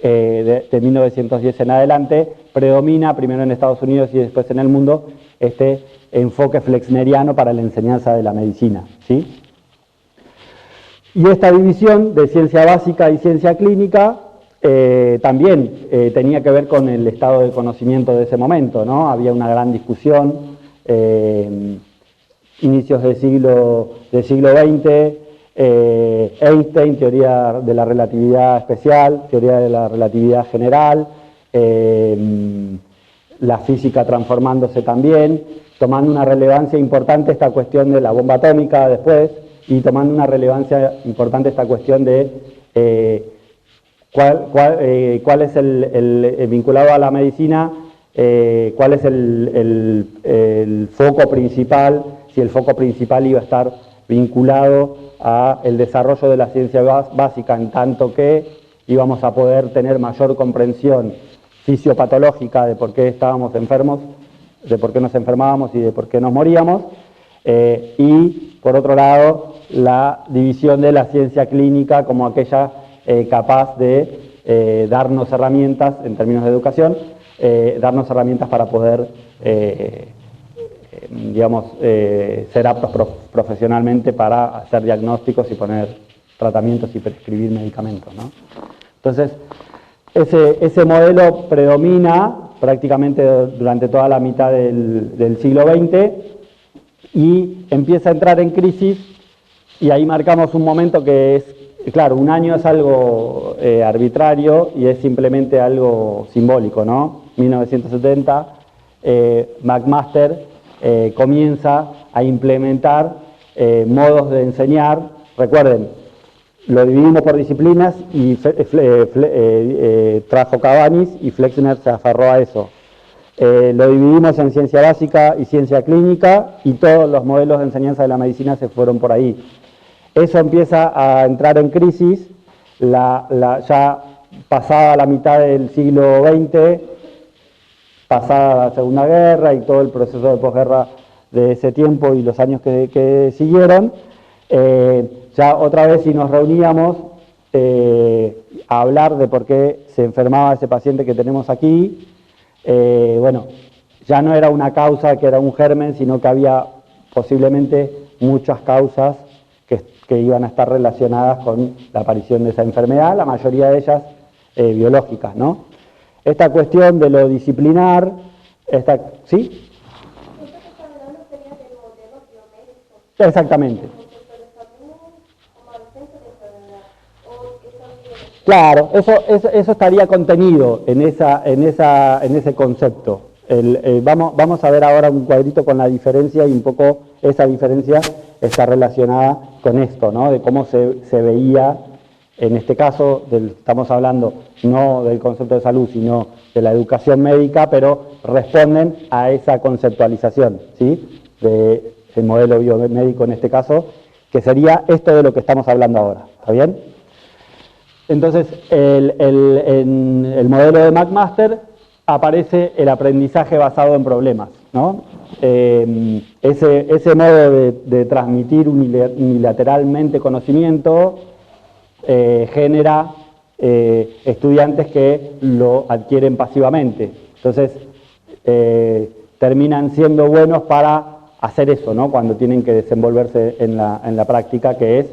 de 1910 en adelante, predomina, primero en Estados Unidos y después en el mundo, este enfoque flexneriano para la enseñanza de la medicina, ¿sí? Y esta división de ciencia básica y ciencia clínica también tenía que ver con el estado de conocimiento de ese momento, ¿no? Había una gran discusión, inicios del siglo XX, Einstein, teoría de la relatividad especial, teoría de la relatividad general, la física transformándose también, tomando una relevancia importante esta cuestión de la bomba atómica después, y tomando una relevancia importante esta cuestión de cuál es vinculado a la medicina, cuál es el foco principal, si el foco principal iba a estar vinculado a el desarrollo de la ciencia básica, en tanto que íbamos a poder tener mayor comprensión fisiopatológica de por qué estábamos enfermos, de por qué nos enfermábamos y de por qué nos moríamos, y por otro lado la división de la ciencia clínica como aquella capaz de darnos herramientas en términos de educación, darnos herramientas para poder digamos, ser aptos profesionalmente para hacer diagnósticos y poner tratamientos y prescribir medicamentos, ¿no? Entonces, ese modelo predomina prácticamente durante toda la mitad del siglo XX y empieza a entrar en crisis, y ahí marcamos un momento que es, claro, un año es algo arbitrario y es simplemente algo simbólico, ¿no? 1970, McMaster comienza a implementar modos de enseñar. Recuerden, lo dividimos por disciplinas y trajo Cabanis y Flexner se aferró a eso. Lo dividimos en ciencia básica y ciencia clínica y todos los modelos de enseñanza de la medicina se fueron por ahí. Eso empieza a entrar en crisis, ya pasada la mitad del siglo XX, pasada la Segunda Guerra y todo el proceso de posguerra de ese tiempo y los años que siguieron. Ya otra vez si nos reuníamos a hablar de por qué se enfermaba ese paciente que tenemos aquí, bueno, ya no era una causa que era un germen, sino que había posiblemente muchas causas que iban a estar relacionadas con la aparición de esa enfermedad, la mayoría de ellas biológicas, ¿no? Esta cuestión de lo disciplinar, ¿sí? Exactamente. Claro, eso estaría contenido en ese concepto. Vamos a ver ahora un cuadrito con la diferencia y un poco esa diferencia está relacionada con esto, ¿no? De cómo se veía, en este caso, estamos hablando no del concepto de salud, sino de la educación médica, pero responden a esa conceptualización, ¿sí? Del modelo biomédico en este caso, que sería esto de lo que estamos hablando ahora, ¿está bien? Entonces, en el modelo de McMaster aparece el aprendizaje basado en problemas, ¿no? Ese modo de transmitir unilateralmente conocimiento genera estudiantes que lo adquieren pasivamente. Entonces, terminan siendo buenos para hacer eso, ¿no? Cuando tienen que desenvolverse en la práctica, que es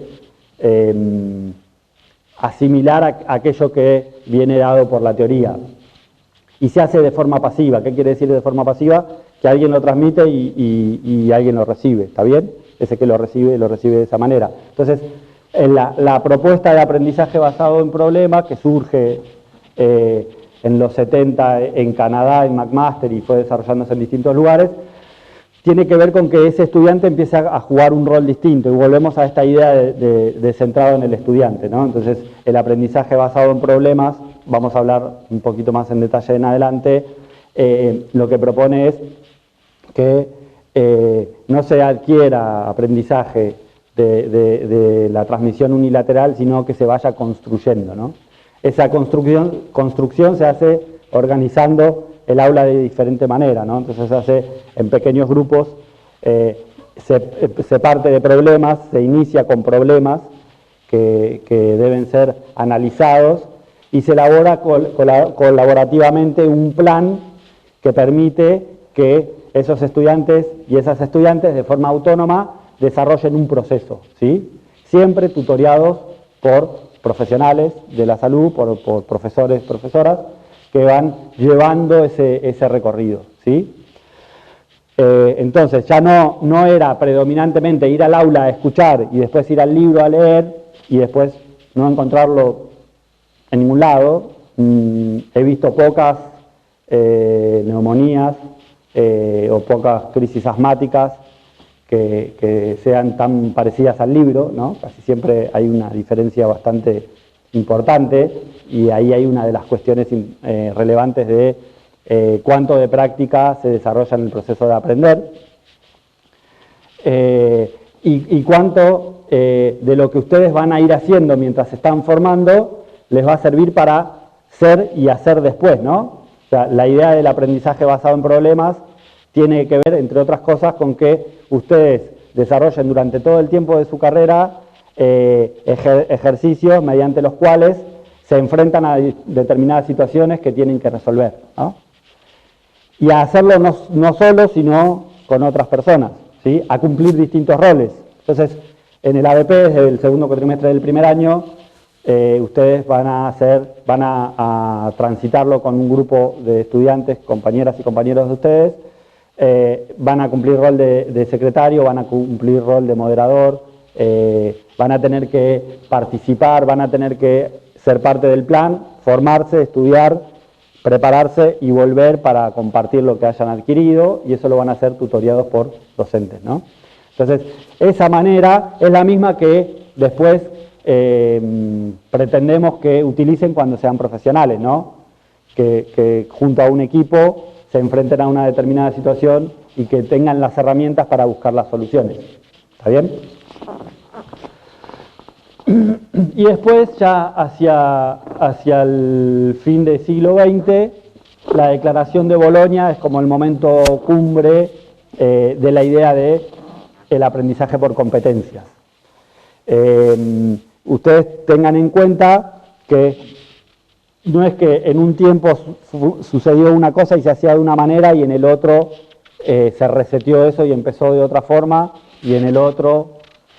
asimilar aquello que viene dado por la teoría. Y se hace de forma pasiva. ¿Qué quiere decir de forma pasiva? Que alguien lo transmite y alguien lo recibe, ¿está bien? Ese que lo recibe de esa manera. Entonces, la propuesta de aprendizaje basado en problemas, que surge en los 70 en Canadá, en McMaster, y fue desarrollándose en distintos lugares, tiene que ver con que ese estudiante empiece a jugar un rol distinto, y volvemos a esta idea de centrado en el estudiante, ¿no? Entonces, el aprendizaje basado en problemas, vamos a hablar un poquito más en detalle en adelante, lo que propone es que no se adquiera aprendizaje de la transmisión unilateral, sino que se vaya construyendo, ¿no? Esa construcción se hace organizando el aula de diferente manera, ¿no? Entonces se hace en pequeños grupos, se parte de problemas, se inicia con problemas que deben ser analizados y se elabora colaborativamente un plan que permite que esos estudiantes y esas estudiantes de forma autónoma desarrollen un proceso, ¿sí? Siempre tutoriados por profesionales de la salud, por profesores, profesoras, que van llevando ese recorrido, ¿sí? Entonces ya no era predominantemente ir al aula a escuchar y después ir al libro a leer y después no encontrarlo en ningún lado. He visto pocas neumonías o pocas crisis asmáticas que sean tan parecidas al libro, ¿no? Casi siempre hay una diferencia bastante importante y ahí hay una de las cuestiones relevantes de cuánto de práctica se desarrolla en el proceso de aprender y cuánto de lo que ustedes van a ir haciendo mientras se están formando les va a servir para ser y hacer después, ¿no? O sea, la idea del aprendizaje basado en problemas tiene que ver, entre otras cosas, con que ustedes desarrollen durante todo el tiempo de su carrera ejercicios mediante los cuales se enfrentan a determinadas situaciones que tienen que resolver, ¿no? Y a hacerlo no solo, sino con otras personas, ¿sí? A cumplir distintos roles. Entonces, en el ABP, desde el segundo cuatrimestre del primer año, ustedes van a transitarlo con un grupo de estudiantes, compañeras y compañeros de ustedes, van a cumplir rol de secretario, van a cumplir rol de moderador, van a tener que participar, van a tener que ser parte del plan, formarse, estudiar, prepararse y volver para compartir lo que hayan adquirido, y eso lo van a hacer tutoriados por docentes, ¿no? Entonces, esa manera es la misma que después pretendemos que utilicen cuando sean profesionales, ¿no? Que junto a un equipo se enfrenten a una determinada situación y que tengan las herramientas para buscar las soluciones. ¿Está bien? Y después, ya hacia el fin del siglo XX, la Declaración de Bolonia es como el momento cumbre de la idea de el aprendizaje por competencias. Ustedes tengan en cuenta que no es que en un tiempo sucedió una cosa y se hacía de una manera y en el otro se reseteó eso y empezó de otra forma, y en el otro,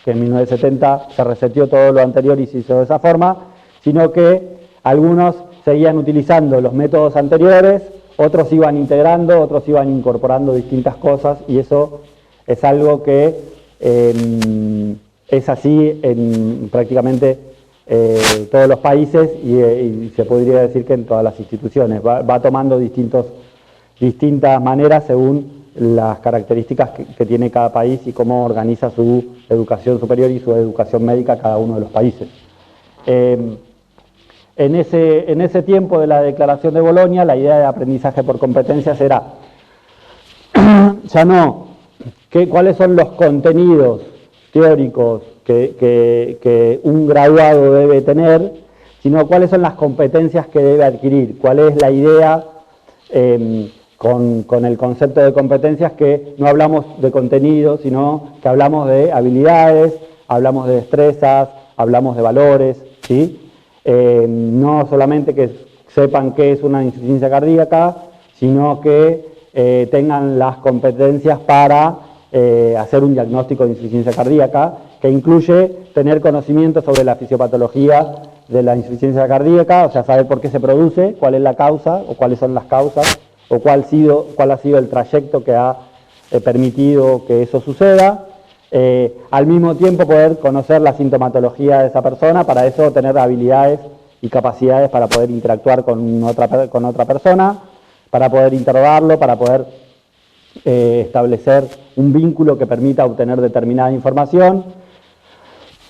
que en 1970 se reseteó todo lo anterior y se hizo de esa forma, sino que algunos seguían utilizando los métodos anteriores, otros iban integrando, otros iban incorporando distintas cosas, y eso es algo que es así en prácticamente todos los países y se podría decir que en todas las instituciones. Va tomando distintas maneras según las características que tiene cada país y cómo organiza su educación superior y su educación médica cada uno de los países. En ese tiempo de la Declaración de Bolonia, la idea de aprendizaje por competencias era ya no cuáles son los contenidos teóricos que un graduado debe tener, sino cuáles son las competencias que debe adquirir, cuál es la idea con el concepto de competencias, que no hablamos de contenido, sino que hablamos de habilidades, hablamos de destrezas, hablamos de valores, ¿sí? No solamente que sepan qué es una insuficiencia cardíaca, sino que tengan las competencias para hacer un diagnóstico de insuficiencia cardíaca, que incluye tener conocimiento sobre la fisiopatología de la insuficiencia cardíaca, o sea, saber por qué se produce, cuál es la causa o cuáles son las causas, o cuál ha sido el trayecto que ha permitido que eso suceda. Al mismo tiempo poder conocer la sintomatología de esa persona, para eso tener habilidades y capacidades para poder interactuar con otra persona, para poder interrogarlo, para poder establecer un vínculo que permita obtener determinada información.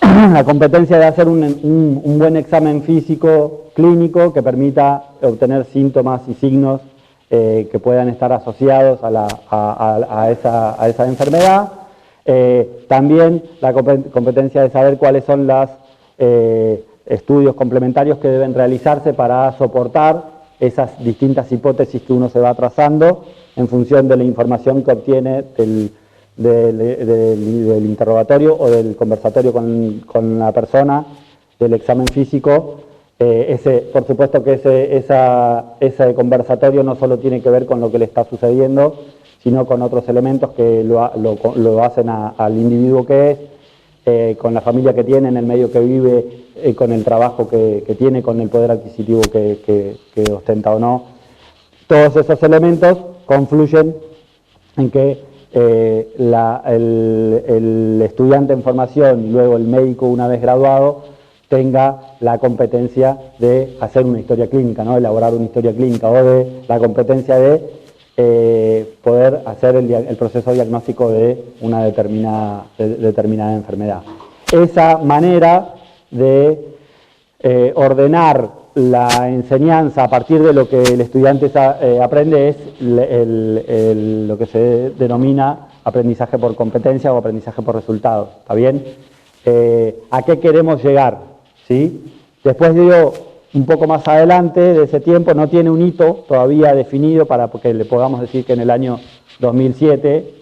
La competencia de hacer un buen examen físico clínico que permita obtener síntomas y signos que puedan estar asociados a esa enfermedad. También la competencia de saber cuáles son los estudios complementarios que deben realizarse para soportar esas distintas hipótesis que uno se va trazando en función de la información que obtiene del interrogatorio o del conversatorio con la persona, del examen físico. Por supuesto que ese conversatorio no solo tiene que ver con lo que le está sucediendo, sino con otros elementos que lo hacen al individuo que es, con la familia que tiene, en el medio que vive, con el trabajo que tiene, con el poder adquisitivo que ostenta o no. Todos esos elementos confluyen en que el estudiante en formación y luego el médico, una vez graduado, tenga la competencia de hacer una historia clínica, ¿no? Elaborar una historia clínica, o de la competencia de poder hacer el proceso diagnóstico de una determinada enfermedad. Esa manera de ordenar la enseñanza a partir de lo que el estudiante aprende es lo que se denomina aprendizaje por competencia o aprendizaje por resultados. ¿Está bien? ¿A qué queremos llegar? ¿Sí? Después digo, un poco más adelante de ese tiempo, no tiene un hito todavía definido para que le podamos decir que en el año 2007,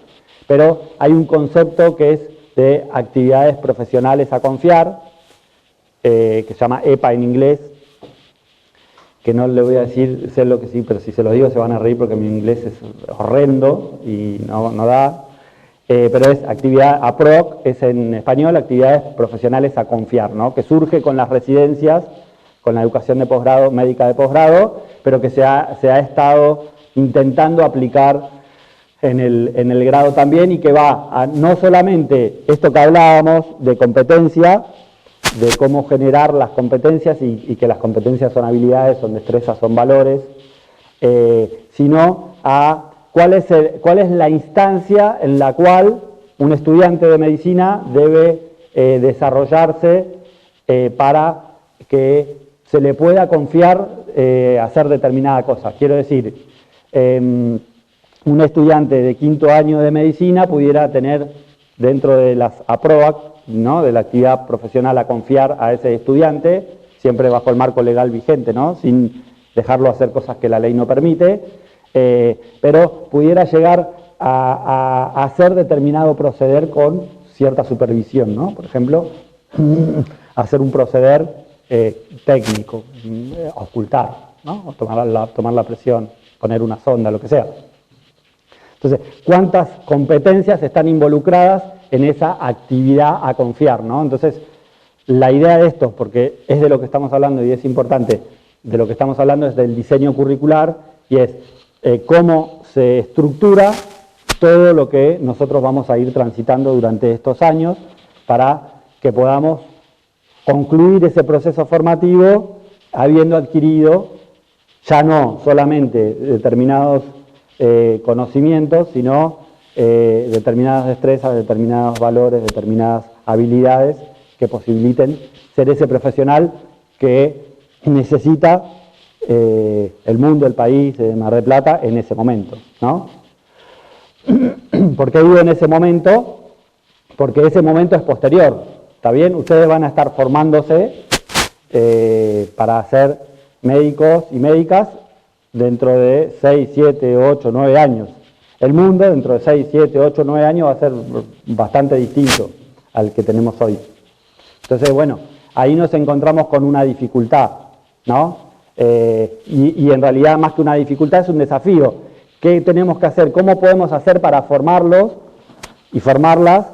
pero hay un concepto que es de actividades profesionales a confiar, que se llama EPA en inglés, que no le voy a decir, sé lo que sí, pero si se lo digo se van a reír porque mi inglés es horrendo y no da. Pero es actividad APROC, es en español, actividades profesionales a confiar, ¿no? Que surge con las residencias, con la educación de posgrado, médica de posgrado, pero que se ha estado intentando aplicar en el grado también, y que va a no solamente esto que hablábamos de competencia, de cómo generar las competencias y que las competencias son habilidades, son destrezas, son valores, sino a cuál es la instancia en la cual un estudiante de medicina debe desarrollarse para que se le pueda confiar hacer determinada cosa. Quiero decir, un estudiante de quinto año de medicina pudiera tener dentro de las APROAC, ¿no?, de la actividad profesional a confiar a ese estudiante, siempre bajo el marco legal vigente, ¿no?, sin dejarlo hacer cosas que la ley no permite, pero pudiera llegar a hacer determinado proceder con cierta supervisión, ¿no? Por ejemplo, hacer un proceder técnico, ocultar, ¿no? O tomar la presión, poner una sonda, lo que sea. Entonces, ¿cuántas competencias están involucradas en esa actividad a confiar, ¿no? Entonces, la idea de esto, porque es de lo que estamos hablando y es importante, de lo que estamos hablando es del diseño curricular y es cómo se estructura todo lo que nosotros vamos a ir transitando durante estos años para que podamos concluir ese proceso formativo habiendo adquirido ya no solamente determinados conocimientos, sino determinadas destrezas, determinados valores, determinadas habilidades que posibiliten ser ese profesional que necesita el mundo, el país, Mar del Plata en ese momento, ¿no? ¿Por qué digo en ese momento? Porque ese momento es posterior, ¿está bien? Ustedes van a estar formándose para ser médicos y médicas dentro de 6, 7, 8, 9 años. El mundo dentro de 6, 7, 8, 9 años va a ser bastante distinto al que tenemos hoy. Entonces, bueno, ahí nos encontramos con una dificultad, ¿no? Y en realidad más que una dificultad es un desafío. ¿Qué tenemos que hacer? ¿Cómo podemos hacer para formarlos y formarlas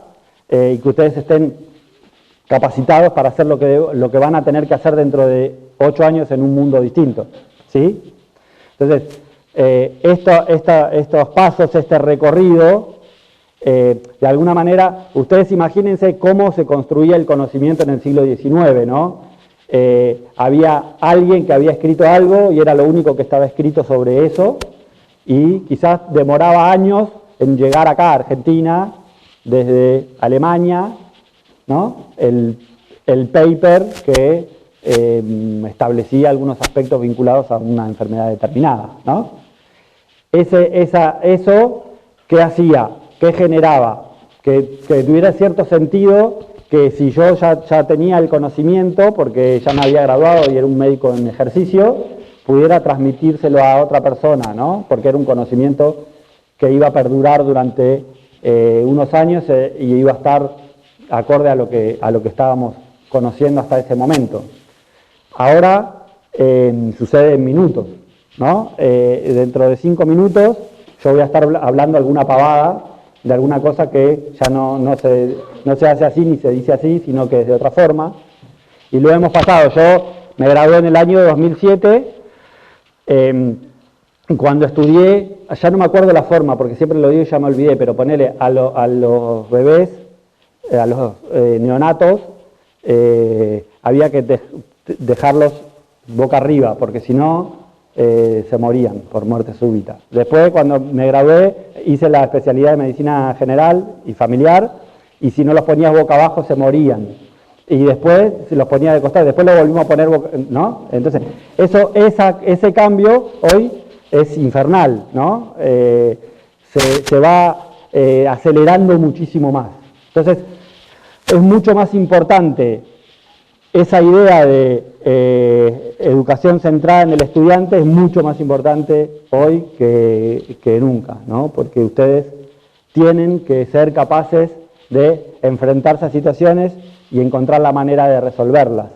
y que ustedes estén capacitados para hacer lo que van a tener que hacer dentro de 8 años en un mundo distinto? ¿Sí? Entonces, estos pasos, este recorrido, de alguna manera, ustedes imagínense cómo se construía el conocimiento en el siglo XIX, ¿no? Había alguien que había escrito algo y era lo único que estaba escrito sobre eso, y quizás demoraba años en llegar acá a Argentina, desde Alemania, ¿no? El paper que establecía algunos aspectos vinculados a una enfermedad determinada, ¿no? Eso, ¿qué hacía? ¿Qué generaba? Que tuviera cierto sentido que si yo ya tenía el conocimiento, porque ya me había graduado y era un médico en ejercicio, pudiera transmitírselo a otra persona, ¿no? Porque era un conocimiento que iba a perdurar durante unos años y iba a estar acorde a lo que estábamos conociendo hasta ese momento. Ahora sucede en minutos, ¿no? Dentro de 5 minutos yo voy a estar hablando alguna pavada de alguna cosa que ya no se hace así ni se dice así, sino que es de otra forma. Y lo hemos pasado. Yo me gradué en el año 2007, cuando estudié, ya no me acuerdo la forma, porque siempre lo digo y ya me olvidé, pero ponele a los bebés, a los neonatos, había que dejarlos boca arriba, porque si no se morían por muerte súbita. Después, cuando me gradué, hice la especialidad de medicina general y familiar, y si no los ponías boca abajo se morían. Y después se los ponía de costado, después lo volvimos a poner, ¿no? Entonces, ese cambio hoy es infernal, ¿no? Se va acelerando muchísimo más. Entonces, es mucho más importante esa idea de educación centrada en el estudiante, es mucho más importante hoy que nunca, ¿no? Porque ustedes tienen que ser capaces de enfrentarse a situaciones y encontrar la manera de resolverlas,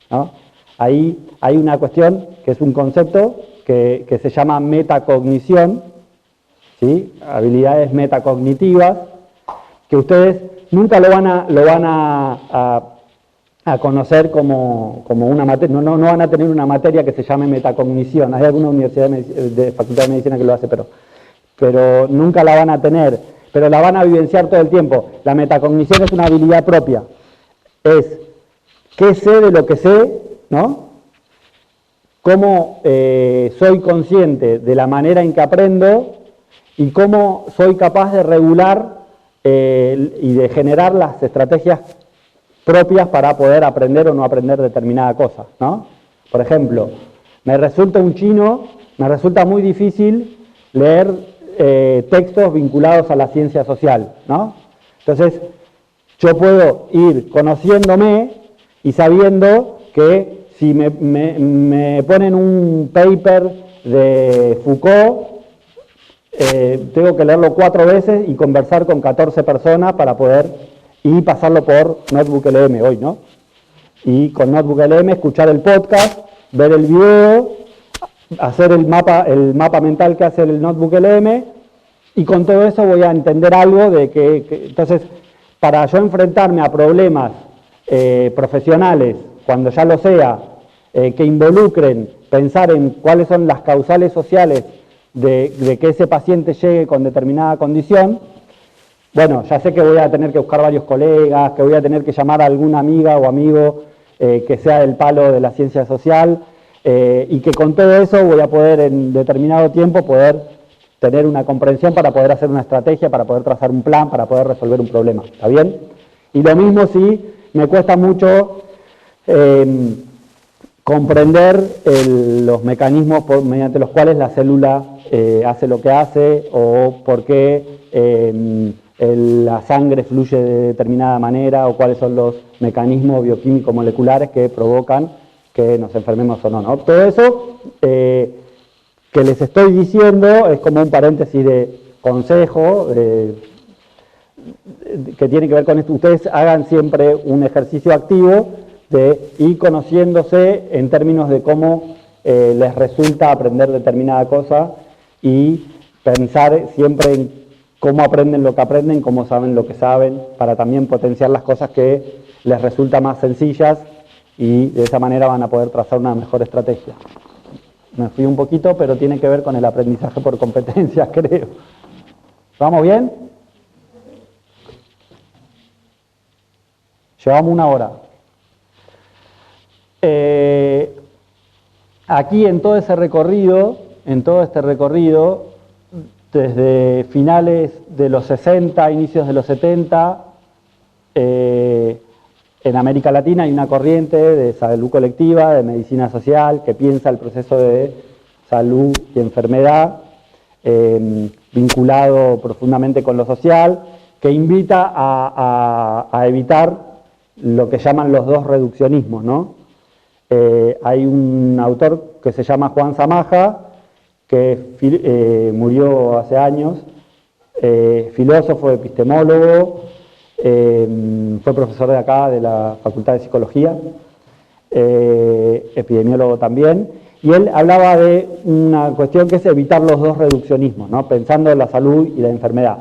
¿no? Ahí hay una cuestión que es un concepto que se llama metacognición, ¿sí? Habilidades metacognitivas, que ustedes nunca lo van a conocer como una materia, no van a tener una materia que se llame metacognición. Hay alguna universidad de Facultad de Medicina que lo hace, pero nunca la van a tener, pero la van a vivenciar todo el tiempo. La metacognición es una habilidad propia. Es qué sé de lo que sé, ¿no? Cómo soy consciente de la manera en que aprendo y cómo soy capaz de regular y de generar las estrategias propias para poder aprender o no aprender determinada cosa, ¿no? Por ejemplo, me resulta muy difícil leer textos vinculados a la ciencia social, ¿no? Entonces, yo puedo ir conociéndome y sabiendo que si me ponen un paper de Foucault, tengo que leerlo 4 veces y conversar con 14 personas para poder, y pasarlo por Notebook LM hoy, ¿no? Y con Notebook LM escuchar el podcast, ver el video, hacer el mapa mental que hace el Notebook LM, y con todo eso voy a entender algo de entonces, para yo enfrentarme a problemas profesionales, cuando ya lo sea, que involucren pensar en cuáles son las causales sociales de que ese paciente llegue con determinada condición, bueno, ya sé que voy a tener que buscar varios colegas, que voy a tener que llamar a alguna amiga o amigo que sea del palo de la ciencia social, y que con todo eso voy a poder en determinado tiempo poder tener una comprensión para poder hacer una estrategia, para poder trazar un plan, para poder resolver un problema, ¿está bien? Y lo mismo si me cuesta mucho comprender los mecanismos mediante los cuales la célula hace lo que hace, o por qué la sangre fluye de determinada manera, o cuáles son los mecanismos bioquímicos moleculares que provocan que nos enfermemos o no, ¿no? Todo eso que les estoy diciendo es como un paréntesis de consejo que tiene que ver con esto. Ustedes hagan siempre un ejercicio activo de ir conociéndose en términos de cómo les resulta aprender determinada cosa, y pensar siempre en cómo aprenden lo que aprenden, cómo saben lo que saben, para también potenciar las cosas que les resultan más sencillas, y de esa manera van a poder trazar una mejor estrategia. Me fui un poquito, pero tiene que ver con el aprendizaje por competencias, creo. ¿Vamos bien? Llevamos 1 hora. Aquí en todo este recorrido, desde finales de los 60, inicios de los 70, en América Latina hay una corriente de salud colectiva, de medicina social, que piensa el proceso de salud y enfermedad vinculado profundamente con lo social, que invita a evitar lo que llaman los 2 reduccionismos, ¿no? Hay un autor que se llama Juan Zamaja, que murió hace años, filósofo, epistemólogo, fue profesor de acá, de la Facultad de Psicología, epidemiólogo también, y él hablaba de una cuestión que es evitar los 2 reduccionismos, ¿no? Pensando en la salud y la enfermedad.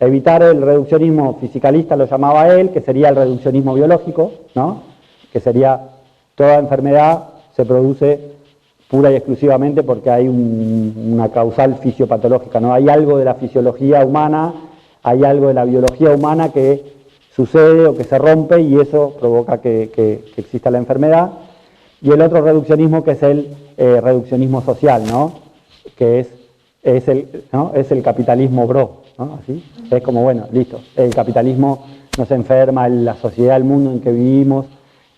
Evitar el reduccionismo fisicalista, lo llamaba él, que sería el reduccionismo biológico, ¿no? Que sería toda enfermedad se produce pura y exclusivamente porque hay una causal fisiopatológica, ¿no? Hay algo de la fisiología humana, hay algo de la biología humana que sucede o que se rompe, y eso provoca que exista la enfermedad. Y el otro reduccionismo, que es el reduccionismo social, ¿no? Que es el capitalismo bro, ¿no? Así es como, bueno, listo, el capitalismo nos enferma, la sociedad, el mundo en que vivimos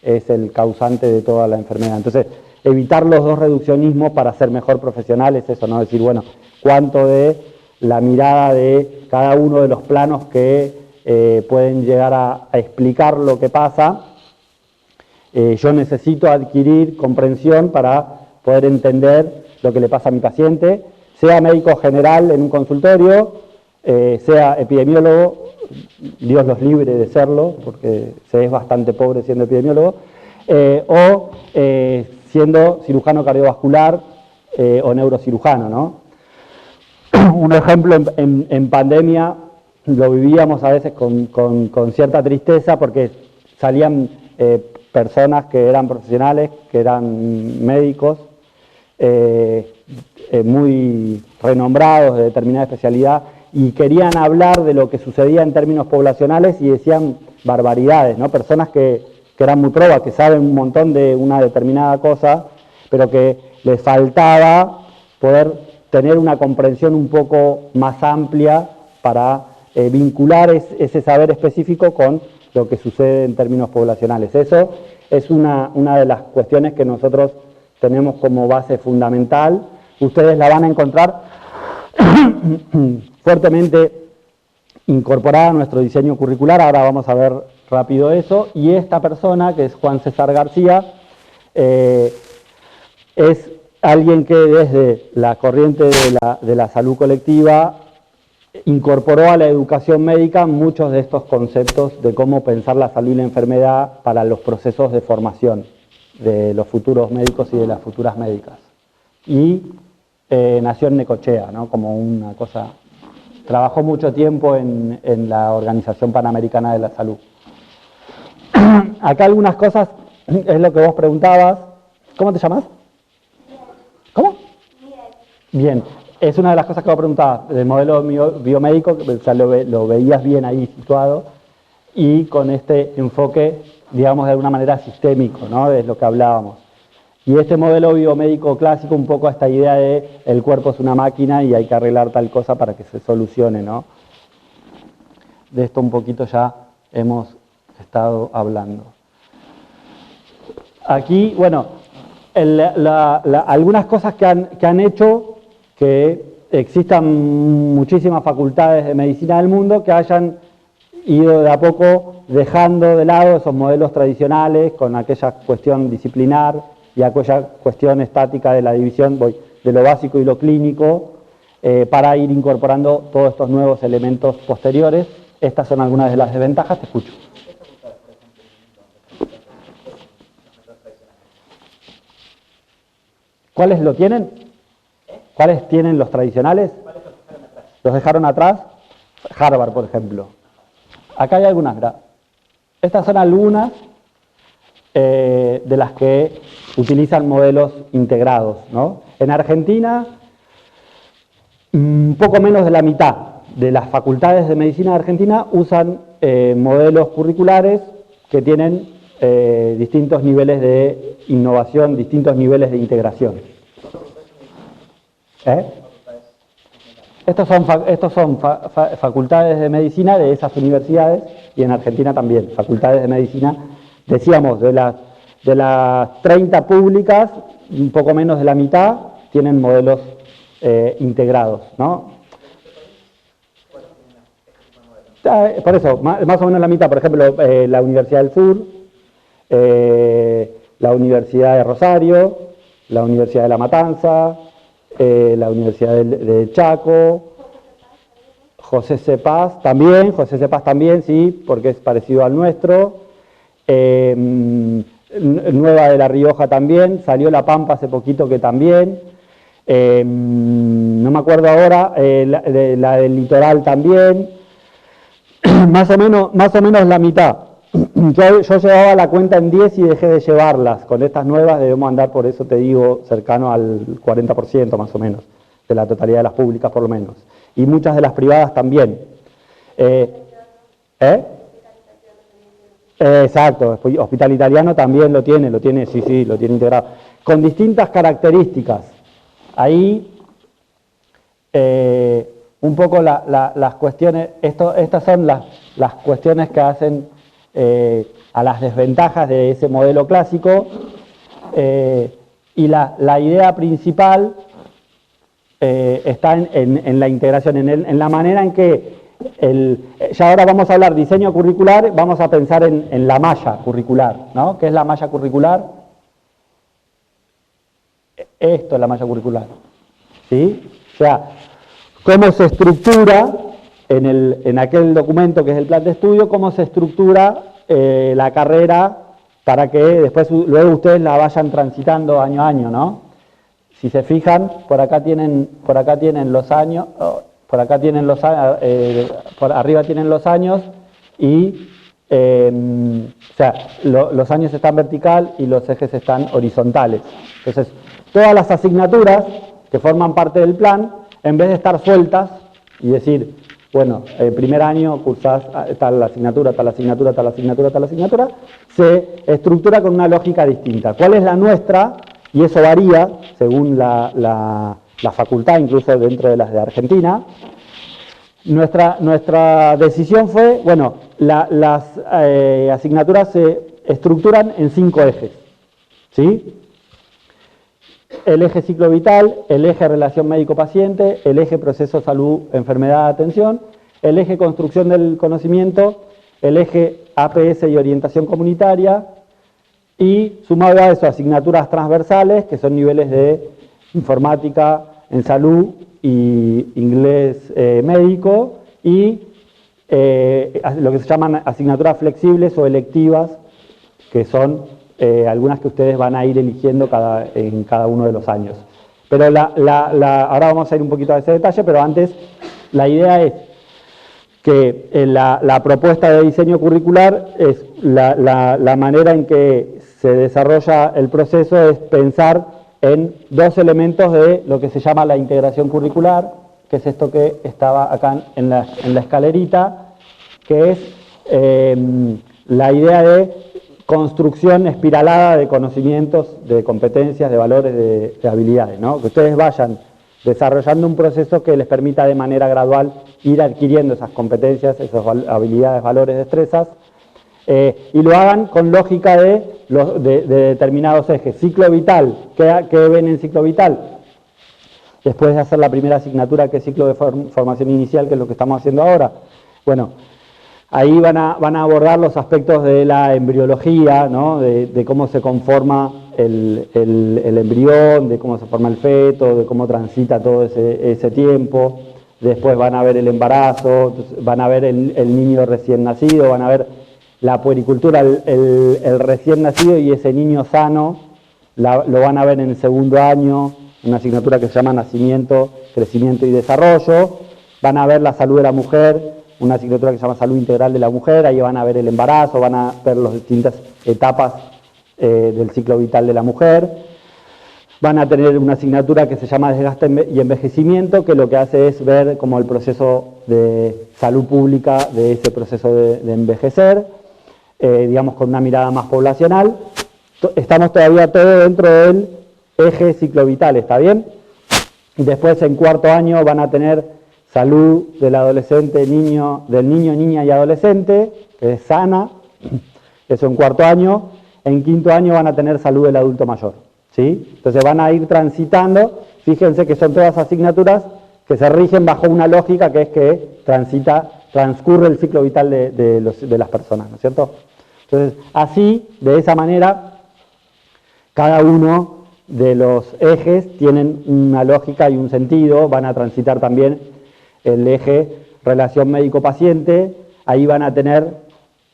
es el causante de toda la enfermedad. Entonces, evitar los 2 reduccionismos para ser mejor profesional es eso, ¿no? Decir, bueno, cuánto de la mirada de cada uno de los planos que pueden llegar a explicar lo que pasa, yo necesito adquirir comprensión para poder entender lo que le pasa a mi paciente, sea médico general en un consultorio, sea epidemiólogo, Dios los libre de serlo, porque se es bastante pobre siendo epidemiólogo, o siendo cirujano cardiovascular o neurocirujano, ¿no? Un ejemplo, en pandemia lo vivíamos a veces con cierta tristeza, porque salían personas que eran profesionales, que eran médicos, muy renombrados de determinada especialidad, y querían hablar de lo que sucedía en términos poblacionales y decían barbaridades, ¿no? Personas que eran muy probas, que saben un montón de una determinada cosa, pero que les faltaba poder tener una comprensión un poco más amplia para vincular ese saber específico con lo que sucede en términos poblacionales. Eso es una de las cuestiones que nosotros tenemos como base fundamental. Ustedes la van a encontrar fuertemente incorporada a nuestro diseño curricular. Ahora vamos a ver rápido eso. Y esta persona, que es Juan César García, Es alguien que desde la corriente de la salud colectiva incorporó a la educación médica muchos de estos conceptos de cómo pensar la salud y la enfermedad para los procesos de formación de los futuros médicos y de las futuras médicas. Y nació en Necochea, ¿no? Como una cosa... Trabajó mucho tiempo en la Organización Panamericana de la Salud. Acá algunas cosas, es lo que vos preguntabas. ¿Cómo te llamas? ¿Cómo? Bien, es una de las cosas que vos preguntabas, del modelo biomédico, o sea, lo veías bien ahí situado, y con este enfoque, digamos, de alguna manera sistémico, ¿no? Es lo que hablábamos. Y este modelo biomédico clásico, un poco esta idea de el cuerpo es una máquina y hay que arreglar tal cosa para que se solucione, ¿no? De esto un poquito ya hemos estado hablando. Aquí, bueno, algunas cosas que han hecho que existan muchísimas facultades de medicina del mundo que hayan ido de a poco dejando de lado esos modelos tradicionales con aquella cuestión disciplinar y aquella cuestión estática de la división de lo básico y lo clínico para ir incorporando todos estos nuevos elementos posteriores. Estas son algunas de las desventajas. Te escucho. ¿Cuáles lo tienen? ¿Cuáles tienen los tradicionales? ¿Los dejaron atrás? Harvard, por ejemplo. Acá hay algunas. Estas son algunas de las que utilizan modelos integrados, ¿no? En Argentina, un poco menos de la mitad de las facultades de medicina de Argentina usan modelos curriculares que tienen distintos niveles de innovación, distintos niveles de integración. Estos son facultades de medicina de esas universidades y en Argentina también, facultades de medicina. Decíamos, de las 30 públicas, un poco menos de la mitad tienen modelos integrados, ¿no? Por eso, más o menos la mitad, por ejemplo, la Universidad del Sur, la Universidad de Rosario, la Universidad de La Matanza, la Universidad de Chaco, José C. Paz también, sí, porque es parecido al nuestro. Nueva de La Rioja también, salió La Pampa hace poquito que también, no me acuerdo ahora, la del Litoral también, más o menos la mitad. Yo llevaba la cuenta en 10 y dejé de llevarlas, con estas nuevas debemos andar, por eso te digo, cercano al 40% más o menos, de la totalidad de las públicas por lo menos, y muchas de las privadas también. Exacto, Hospital Italiano también lo tiene, sí, lo tiene integrado, con distintas características. Ahí, un poco las cuestiones, estas son las cuestiones que hacen a las desventajas de ese modelo clásico, y la idea principal está en la integración, en la manera en que ya ahora vamos a hablar diseño curricular, vamos a pensar en la malla curricular, ¿no? ¿Qué es la malla curricular? Esto es la malla curricular, ¿sí? O sea, cómo se estructura en aquel documento que es el plan de estudio, cómo se estructura la carrera para que después luego ustedes la vayan transitando año a año, ¿no? Si se fijan, por acá tienen los años. Por acá tienen por arriba tienen los años y, o sea, los años están vertical y los ejes están horizontales. Entonces, todas las asignaturas que forman parte del plan, en vez de estar sueltas y decir, bueno, el primer año cursás tal asignatura, tal asignatura, tal asignatura, tal asignatura, se estructura con una lógica distinta. ¿Cuál es la nuestra? Y eso varía según la facultad, incluso dentro de las de Argentina. Nuestra decisión fue, bueno, las asignaturas se estructuran en 5 ejes, ¿sí? El eje ciclo vital, el eje relación médico-paciente, el eje proceso salud-enfermedad-atención, el eje construcción del conocimiento, el eje APS y orientación comunitaria, y sumado a eso, asignaturas transversales, que son niveles de informática en salud y inglés médico, y lo que se llaman asignaturas flexibles o electivas, que son algunas que ustedes van a ir eligiendo en cada uno de los años. Pero ahora vamos a ir un poquito a ese detalle, pero antes la idea es que la propuesta de diseño curricular es la manera en que se desarrolla el proceso es pensar en dos elementos de lo que se llama la integración curricular, que es esto que estaba acá en la escalerita, que es la idea de construcción espiralada de conocimientos, de competencias, de valores, de habilidades, ¿no? Que ustedes vayan desarrollando un proceso que les permita de manera gradual ir adquiriendo esas competencias, esas habilidades, valores, destrezas, y lo hagan con lógica de determinados ejes. Ciclo vital, ¿qué ven en ciclo vital? Después de hacer la primera asignatura, que es ciclo de formación inicial, que es lo que estamos haciendo ahora. Bueno, ahí van a abordar los aspectos de la embriología, ¿no? De cómo se conforma el embrión, de cómo se forma el feto, de cómo transita todo ese tiempo. Después van a ver el embarazo, van a ver el niño recién nacido, van a ver la puericultura, el recién nacido y ese niño sano, lo van a ver en el segundo año, una asignatura que se llama Nacimiento, Crecimiento y Desarrollo. Van a ver la salud de la mujer, una asignatura que se llama Salud Integral de la Mujer, ahí van a ver el embarazo, van a ver las distintas etapas del ciclo vital de la mujer. Van a tener una asignatura que se llama Desgaste y Envejecimiento, que lo que hace es ver como el proceso de salud pública de ese proceso de envejecer, digamos con una mirada más poblacional. Estamos todavía todo dentro del eje ciclo vital, ¿está bien? Y después en cuarto año van a tener salud del adolescente, del niño, niña y adolescente, que es sana, eso en cuarto año. En quinto año van a tener salud del adulto mayor, ¿sí? Entonces van a ir transitando, fíjense que son todas asignaturas que se rigen bajo una lógica que es que transcurre el ciclo vital de las personas, ¿no es cierto? Entonces, así, de esa manera, cada uno de los ejes tienen una lógica y un sentido, van a transitar también el eje relación médico-paciente, ahí van a tener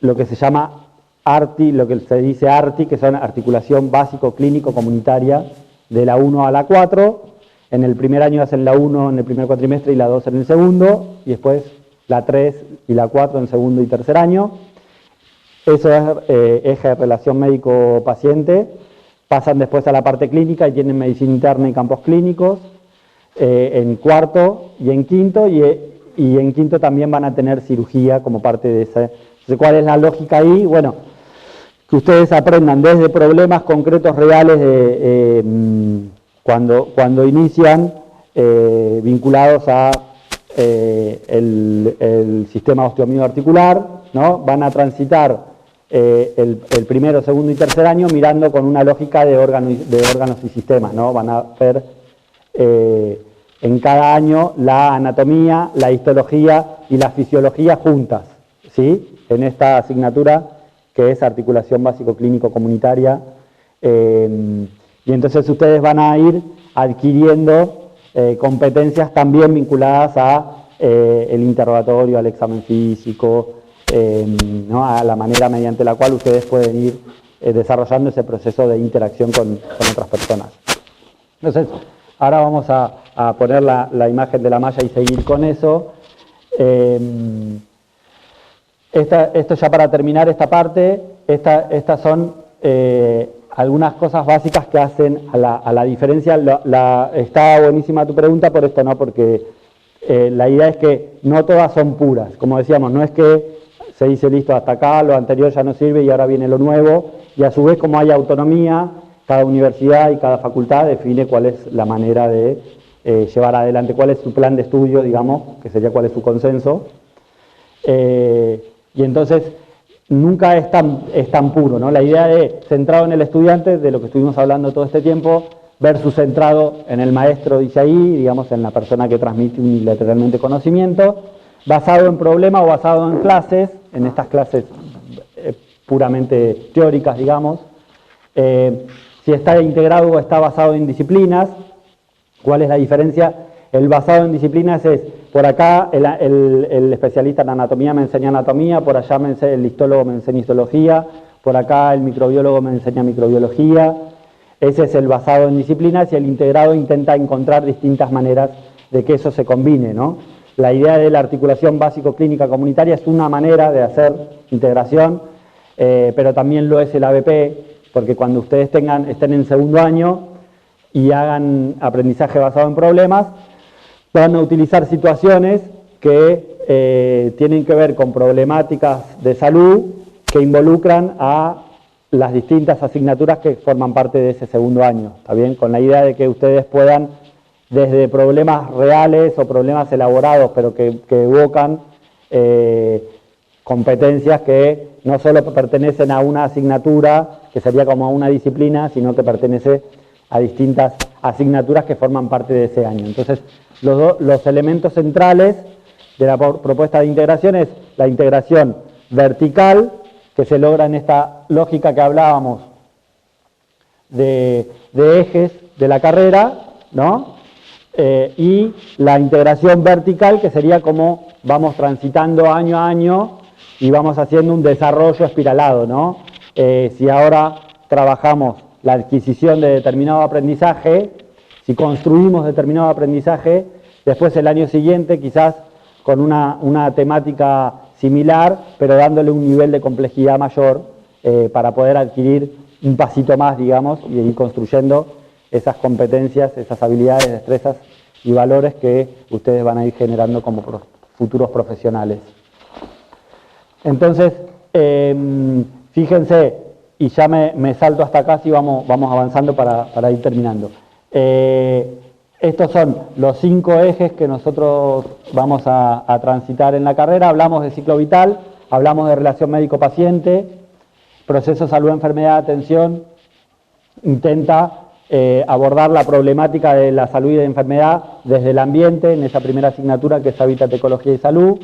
lo que se llama ARTI, lo que se dice ARTI, que son articulación básico-clínico-comunitaria, de la 1 a la 4, en el primer año hacen la 1 en el primer cuatrimestre y la 2 en el segundo, y después la 3 y la 4 en segundo y tercer año. Eso es eje de relación médico-paciente. Pasan después a la parte clínica y tienen medicina interna y campos clínicos en cuarto y en quinto, y en quinto también van a tener cirugía como parte de ese. Entonces, ¿cuál es la lógica ahí? Bueno, que ustedes aprendan desde problemas concretos reales cuando inician vinculados a el sistema osteomioarticular, ¿no? Van a transitar el primero, segundo y tercer año mirando con una lógica de órganos y sistemas, ¿no? Van a ver en cada año la anatomía, la histología y la fisiología juntas, ¿sí? En esta asignatura que es articulación básico-clínico comunitaria, y entonces ustedes van a ir adquiriendo competencias también vinculadas a el interrogatorio, al examen físico, ¿no? A la manera mediante la cual ustedes pueden ir desarrollando ese proceso de interacción con otras personas. Entonces, ahora vamos a poner la imagen de la malla y seguir con eso. Esto ya para terminar esta parte, estas son algunas cosas básicas que hacen a la diferencia. Está buenísima tu pregunta por esto, ¿no? Porque la idea es que no todas son puras. Como decíamos, no es que se dice listo, hasta acá, lo anterior ya no sirve y ahora viene lo nuevo, y a su vez como hay autonomía, cada universidad y cada facultad define cuál es la manera de llevar adelante, cuál es su plan de estudio, digamos, que sería cuál es su consenso. Y entonces nunca es tan puro, ¿no? La idea de centrado en el estudiante, de lo que estuvimos hablando todo este tiempo, versus centrado en el maestro, dice ahí, digamos, en la persona que transmite unilateralmente conocimiento, basado en problema o basado en clases, en estas clases puramente teóricas, digamos, si está integrado o está basado en disciplinas. ¿Cuál es la diferencia? El basado en disciplinas es, por acá el especialista en anatomía me enseña anatomía, por allá el histólogo me enseña histología, por acá el microbiólogo me enseña microbiología. Ese es el basado en disciplinas, y el integrado intenta encontrar distintas maneras de que eso se combine, ¿no? La idea de la articulación básico-clínica comunitaria es una manera de hacer integración, pero también lo es el ABP, porque cuando ustedes estén en segundo año y hagan aprendizaje basado en problemas, van a utilizar situaciones que tienen que ver con problemáticas de salud que involucran a las distintas asignaturas que forman parte de ese segundo año, ¿está bien? Con la idea de que ustedes puedan, desde problemas reales o problemas elaborados, pero que evocan competencias que no solo pertenecen a una asignatura, que sería como a una disciplina, sino que pertenece a distintas asignaturas que forman parte de ese año. Entonces, los elementos centrales de la propuesta de integración es la integración vertical, que se logra en esta lógica que hablábamos de ejes de la carrera, ¿no? Y la integración vertical, que sería como vamos transitando año a año y vamos haciendo un desarrollo espiralado, ¿no? Si ahora trabajamos la adquisición de determinado aprendizaje, si construimos determinado aprendizaje, después el año siguiente quizás con una temática similar, pero dándole un nivel de complejidad mayor para poder adquirir un pasito más, digamos, y ir construyendo esas competencias, esas habilidades, destrezas y valores que ustedes van a ir generando como futuros profesionales. Entonces, fíjense, y ya me salto hasta acá, si vamos avanzando para ir terminando. Estos son los 5 ejes que nosotros vamos a transitar en la carrera. Hablamos de ciclo vital, hablamos de relación médico-paciente, proceso salud-enfermedad, atención, intenta abordar la problemática de la salud y de enfermedad desde el ambiente, en esa primera asignatura que es Hábitat, Ecología y Salud.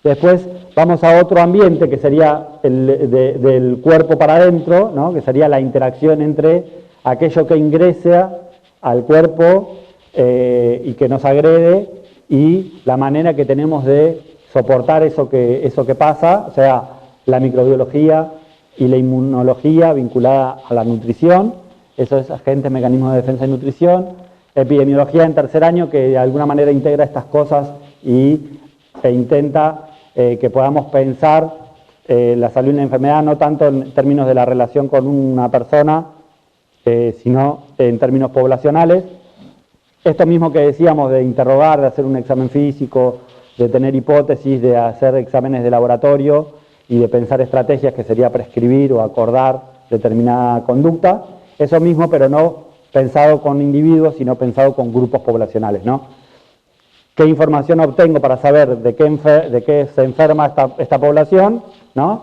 Después vamos a otro ambiente que sería del cuerpo para adentro, ¿no? Que sería la interacción entre aquello que ingresa al cuerpo y que nos agrede, y la manera que tenemos de soportar eso que pasa, o sea, la microbiología y la inmunología vinculada a la nutrición, eso es agentes, mecanismos de defensa y nutrición, epidemiología en tercer año, que de alguna manera integra estas cosas e intenta que podamos pensar la salud y la enfermedad no tanto en términos de la relación con una persona, sino en términos poblacionales. Esto mismo que decíamos de interrogar, de hacer un examen físico, de tener hipótesis, de hacer exámenes de laboratorio y de pensar estrategias, que sería prescribir o acordar determinada conducta. Eso mismo, pero no pensado con individuos, sino pensado con grupos poblacionales, ¿no? ¿Qué información obtengo para saber de qué se enferma esta población, ¿no?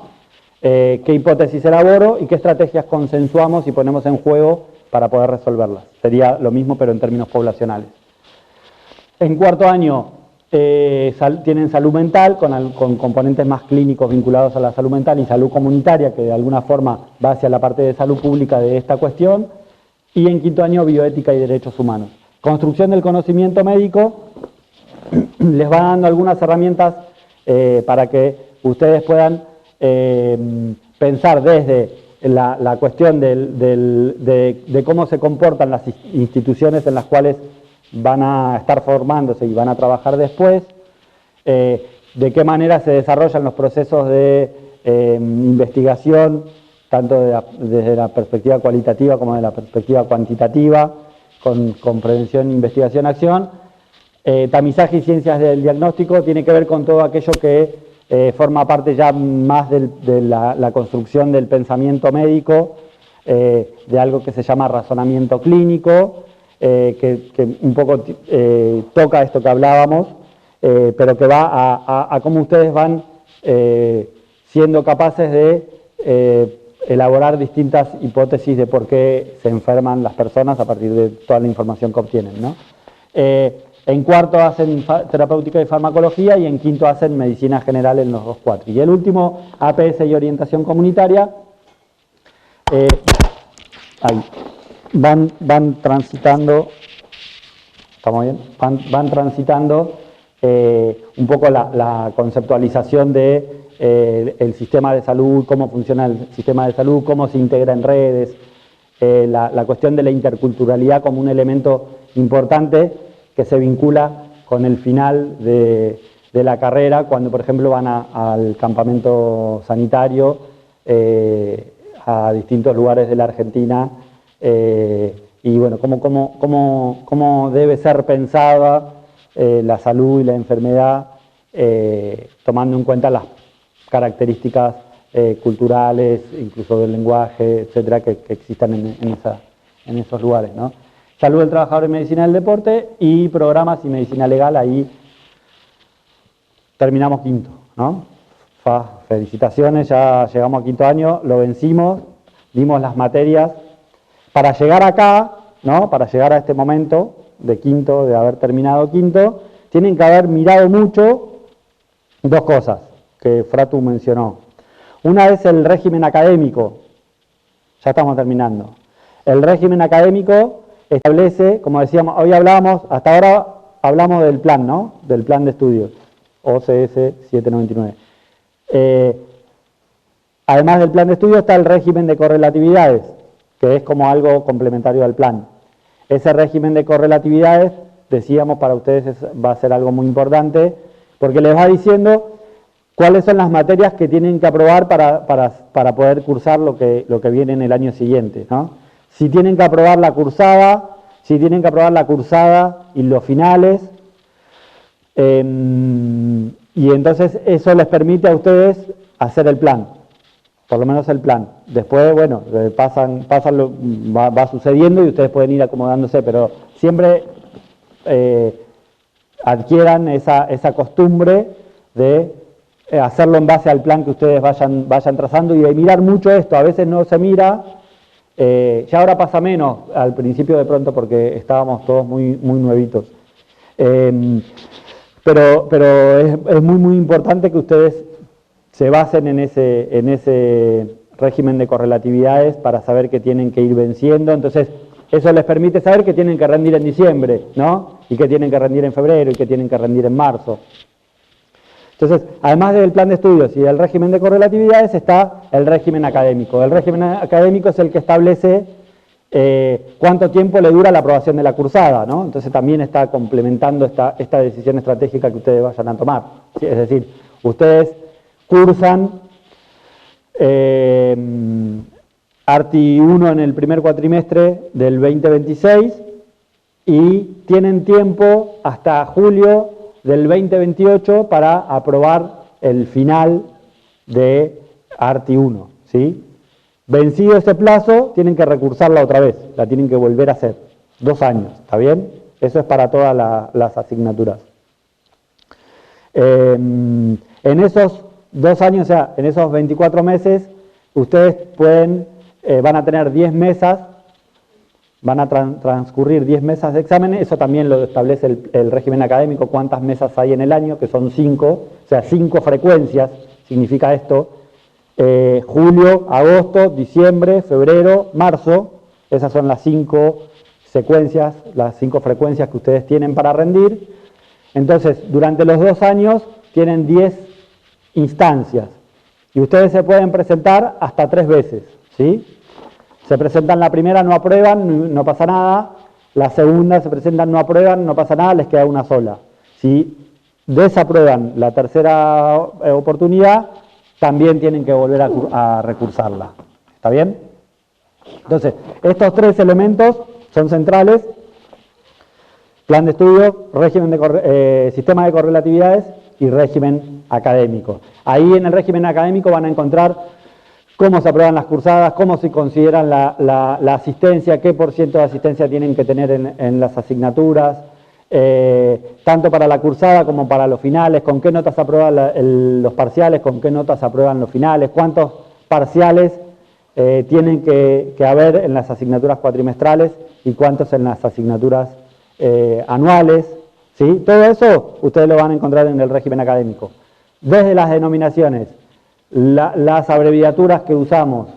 ¿Qué hipótesis elaboro y qué estrategias consensuamos y ponemos en juego para poder resolverlas? Sería lo mismo, pero en términos poblacionales. En cuarto año tienen salud mental, con componentes más clínicos vinculados a la salud mental, y salud comunitaria, que de alguna forma va hacia la parte de salud pública de esta cuestión. Y en quinto año, bioética y derechos humanos. Construcción del conocimiento médico les va dando algunas herramientas para que ustedes puedan pensar desde la cuestión de cómo se comportan las instituciones en las cuales van a estar formándose y van a trabajar después, de qué manera se desarrollan los procesos de investigación, tanto desde la perspectiva cualitativa como de la perspectiva cuantitativa, con prevención, investigación, acción. Tamizaje y ciencias del diagnóstico tiene que ver con todo aquello que forma parte ya más de la construcción del pensamiento médico, de algo que se llama razonamiento clínico, que un poco toca esto que hablábamos, pero que va a cómo ustedes van siendo capaces de elaborar distintas hipótesis de por qué se enferman las personas a partir de toda la información que obtienen, ¿no? En cuarto hacen terapéutica y farmacología, y en quinto hacen medicina general en los 2 cuatri. Y el último, APS y orientación comunitaria. ahí, van transitando, ¿estamos bien? Van transitando un poco la conceptualización de el sistema de salud, cómo funciona el sistema de salud, cómo se integra en redes, la cuestión de la interculturalidad como un elemento importante que se vincula con el final de la carrera, cuando por ejemplo van al campamento sanitario, a distintos lugares de la Argentina, y bueno, cómo debe ser pensada la salud y la enfermedad, tomando en cuenta las características culturales, incluso del lenguaje, etcétera, que existan en esos lugares, ¿no? Salud del trabajador en medicina del deporte y programas y medicina legal, ahí terminamos quinto, ¿no? Felicitaciones, ya llegamos a quinto año, lo vencimos, dimos las materias. Para llegar acá, ¿no? Para llegar a este momento de quinto, de haber terminado quinto, tienen que haber mirado mucho dos cosas que Fratu mencionó. Una es el régimen académico, ya estamos terminando. El régimen académico establece, como decíamos, hoy hablábamos, hasta ahora hablamos del plan, ¿no? Del plan de estudios, OCS 799. Además del plan de estudios está el régimen de correlatividades, que es como algo complementario al plan. Ese régimen de correlatividades, decíamos, para ustedes va a ser algo muy importante, porque les va diciendo cuáles son las materias que tienen que aprobar para poder cursar lo que viene en el año siguiente, ¿no? Si tienen que aprobar la cursada, y los finales, y entonces eso les permite a ustedes hacer el plan, por lo menos el plan. Después, bueno, va sucediendo y ustedes pueden ir acomodándose, pero siempre adquieran esa costumbre de hacerlo en base al plan que ustedes vayan trazando y de mirar mucho esto. A veces no se mira, ya ahora pasa menos, al principio de pronto porque estábamos todos muy nuevitos. Pero es muy importante que ustedes se basen en ese régimen de correlatividades para saber que tienen que ir venciendo. Entonces, eso les permite saber que tienen que rendir en diciembre, ¿no? Y que tienen que rendir en febrero y que tienen que rendir en marzo. Entonces, además del plan de estudios y del régimen de correlatividades, está el régimen académico. El régimen académico es el que establece cuánto tiempo le dura la aprobación de la cursada, ¿no? Entonces también está complementando esta decisión estratégica que ustedes vayan a tomar. ¿Sí? Es decir, ustedes cursan ARTI 1 en el primer cuatrimestre del 2026 y tienen tiempo hasta julio del 2028 para aprobar el final de ARTI 1, ¿sí? Vencido ese plazo, tienen que recursarla otra vez, la tienen que volver a hacer, 2 años, ¿está bien? Eso es para todas las asignaturas. En esos 2 años, o sea, en esos 24 meses, ustedes van a tener 10 mesas, van a transcurrir 10 mesas de exámenes, eso también lo establece el régimen académico, cuántas mesas hay en el año, que son 5, o sea, 5 frecuencias, significa esto, julio, agosto, diciembre, febrero, marzo, esas son las 5 secuencias, las 5 frecuencias que ustedes tienen para rendir. Entonces, durante los 2 años tienen 10 instancias y ustedes se pueden presentar hasta 3 veces, ¿sí? Se presentan la primera, no aprueban, no pasa nada. La segunda se presentan, no aprueban, no pasa nada, les queda una sola. Si desaprueban la tercera oportunidad, también tienen que volver a recursarla. ¿Está bien? Entonces, estos 3 elementos son centrales: plan de estudio, régimen sistema de correlatividades y régimen académico. Ahí en el régimen académico van a encontrar cómo se aprueban las cursadas, cómo se consideran la asistencia, qué % de asistencia tienen que tener en las asignaturas, tanto para la cursada como para los finales, con qué notas aprueban los parciales, con qué notas aprueban los finales, cuántos parciales tienen que haber en las asignaturas cuatrimestrales y cuántos en las asignaturas anuales, ¿sí? Todo eso ustedes lo van a encontrar en el régimen académico. Desde las denominaciones, las abreviaturas que usamos,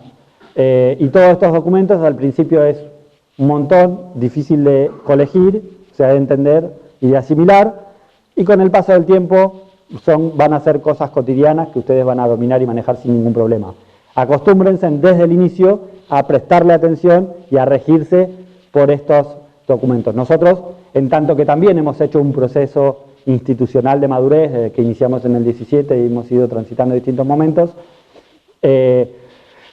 Y todos estos documentos al principio es un montón, difícil de colegir, o sea, de entender y de asimilar, y con el paso del tiempo van a ser cosas cotidianas que ustedes van a dominar y manejar sin ningún problema. Acostúmbrense desde el inicio a prestarle atención y a regirse por estos documentos. Nosotros, en tanto que también hemos hecho un proceso institucional de madurez desde que iniciamos en el 17 y hemos ido transitando distintos momentos,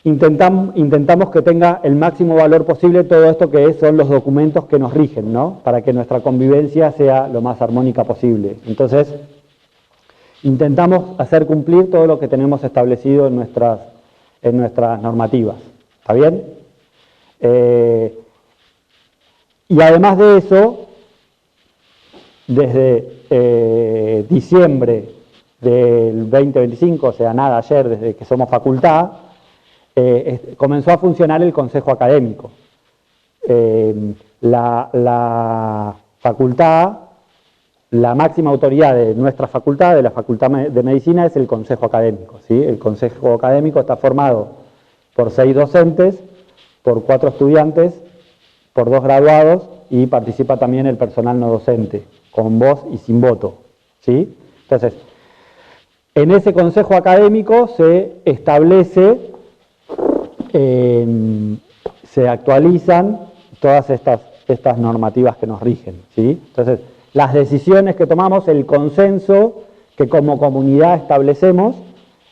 intentamos que tenga el máximo valor posible todo esto que son los documentos que nos rigen, ¿no? Para que nuestra convivencia sea lo más armónica posible. Entonces, intentamos hacer cumplir todo lo que tenemos establecido en nuestras normativas. ¿Está bien? Y además de eso, desde diciembre del 2025, o sea, nada, ayer, desde que somos facultad, comenzó a funcionar el Consejo Académico. La facultad, la máxima autoridad de nuestra facultad, de la Facultad de Medicina, es el Consejo Académico, ¿sí? El Consejo Académico está formado por 6 docentes, por 4 estudiantes, por 2 graduados y participa también el personal no docente, con voz y sin voto, ¿sí? Entonces, en ese Consejo Académico se establece, se actualizan todas estas normativas que nos rigen, ¿sí? Entonces, las decisiones que tomamos, el consenso que como comunidad establecemos,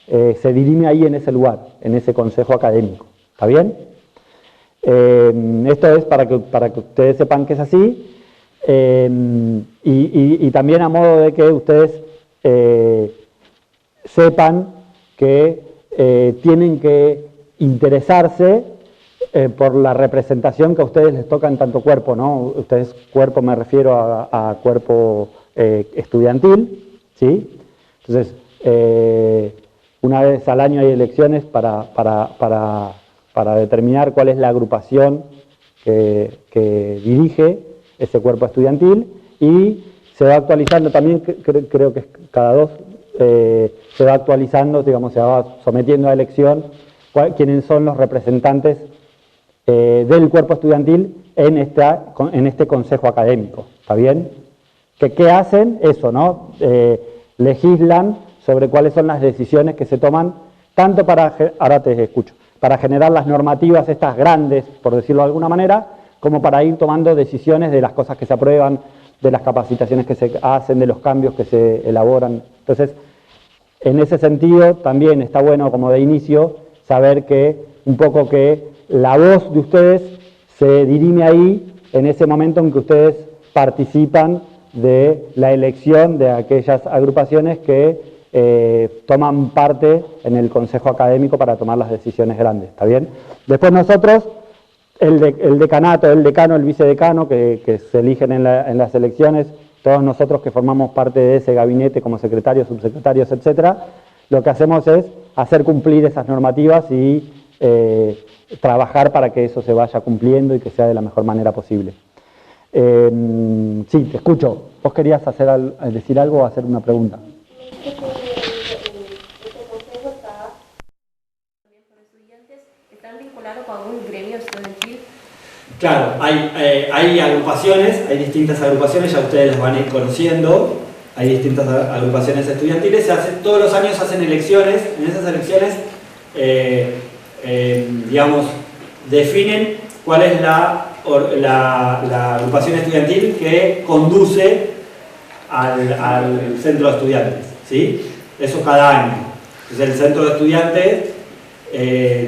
se dirime ahí en ese lugar, en ese Consejo Académico. ¿Está bien? Esto es para que ustedes sepan que es así, y también a modo de que ustedes sepan que tienen que interesarse por la representación que a ustedes les toca en tanto cuerpo, ¿no? Ustedes, cuerpo me refiero a cuerpo estudiantil, ¿sí? Entonces, una vez al año hay elecciones para determinar cuál es la agrupación que dirige ese cuerpo estudiantil, y se va actualizando también, creo que es cada 2, se va actualizando, digamos, se va sometiendo a elección quiénes son los representantes del cuerpo estudiantil en este consejo académico. ¿Está bien? ¿Qué hacen? Eso, ¿no? Legislan sobre cuáles son las decisiones que se toman, tanto ahora te escucho, para generar las normativas estas grandes, por decirlo de alguna manera, como para ir tomando decisiones de las cosas que se aprueban, de las capacitaciones que se hacen, de los cambios que se elaboran. Entonces, en ese sentido, también está bueno, como de inicio, saber que un poco que la voz de ustedes se dirime ahí, en ese momento en que ustedes participan de la elección de aquellas agrupaciones que toman parte en el consejo académico para tomar las decisiones grandes. ¿Está bien? Después nosotros, el decanato, el decano, el vicedecano, que se eligen en las elecciones, todos nosotros que formamos parte de ese gabinete como secretarios, subsecretarios, etcétera, lo que hacemos es hacer cumplir esas normativas y trabajar para que eso se vaya cumpliendo y que sea de la mejor manera posible. Sí, te escucho. ¿Vos querías decir algo o hacer una pregunta? Este consejo está también por estudiantes, ¿están vinculados con algún gremio estudiantil? Claro, hay agrupaciones, hay distintas agrupaciones, ya ustedes las van a ir conociendo, hay distintas agrupaciones estudiantiles, todos los años hacen elecciones, en esas elecciones, digamos, definen cuál es la agrupación estudiantil que conduce al centro de estudiantes, ¿sí? Eso cada año. Entonces el centro de estudiantes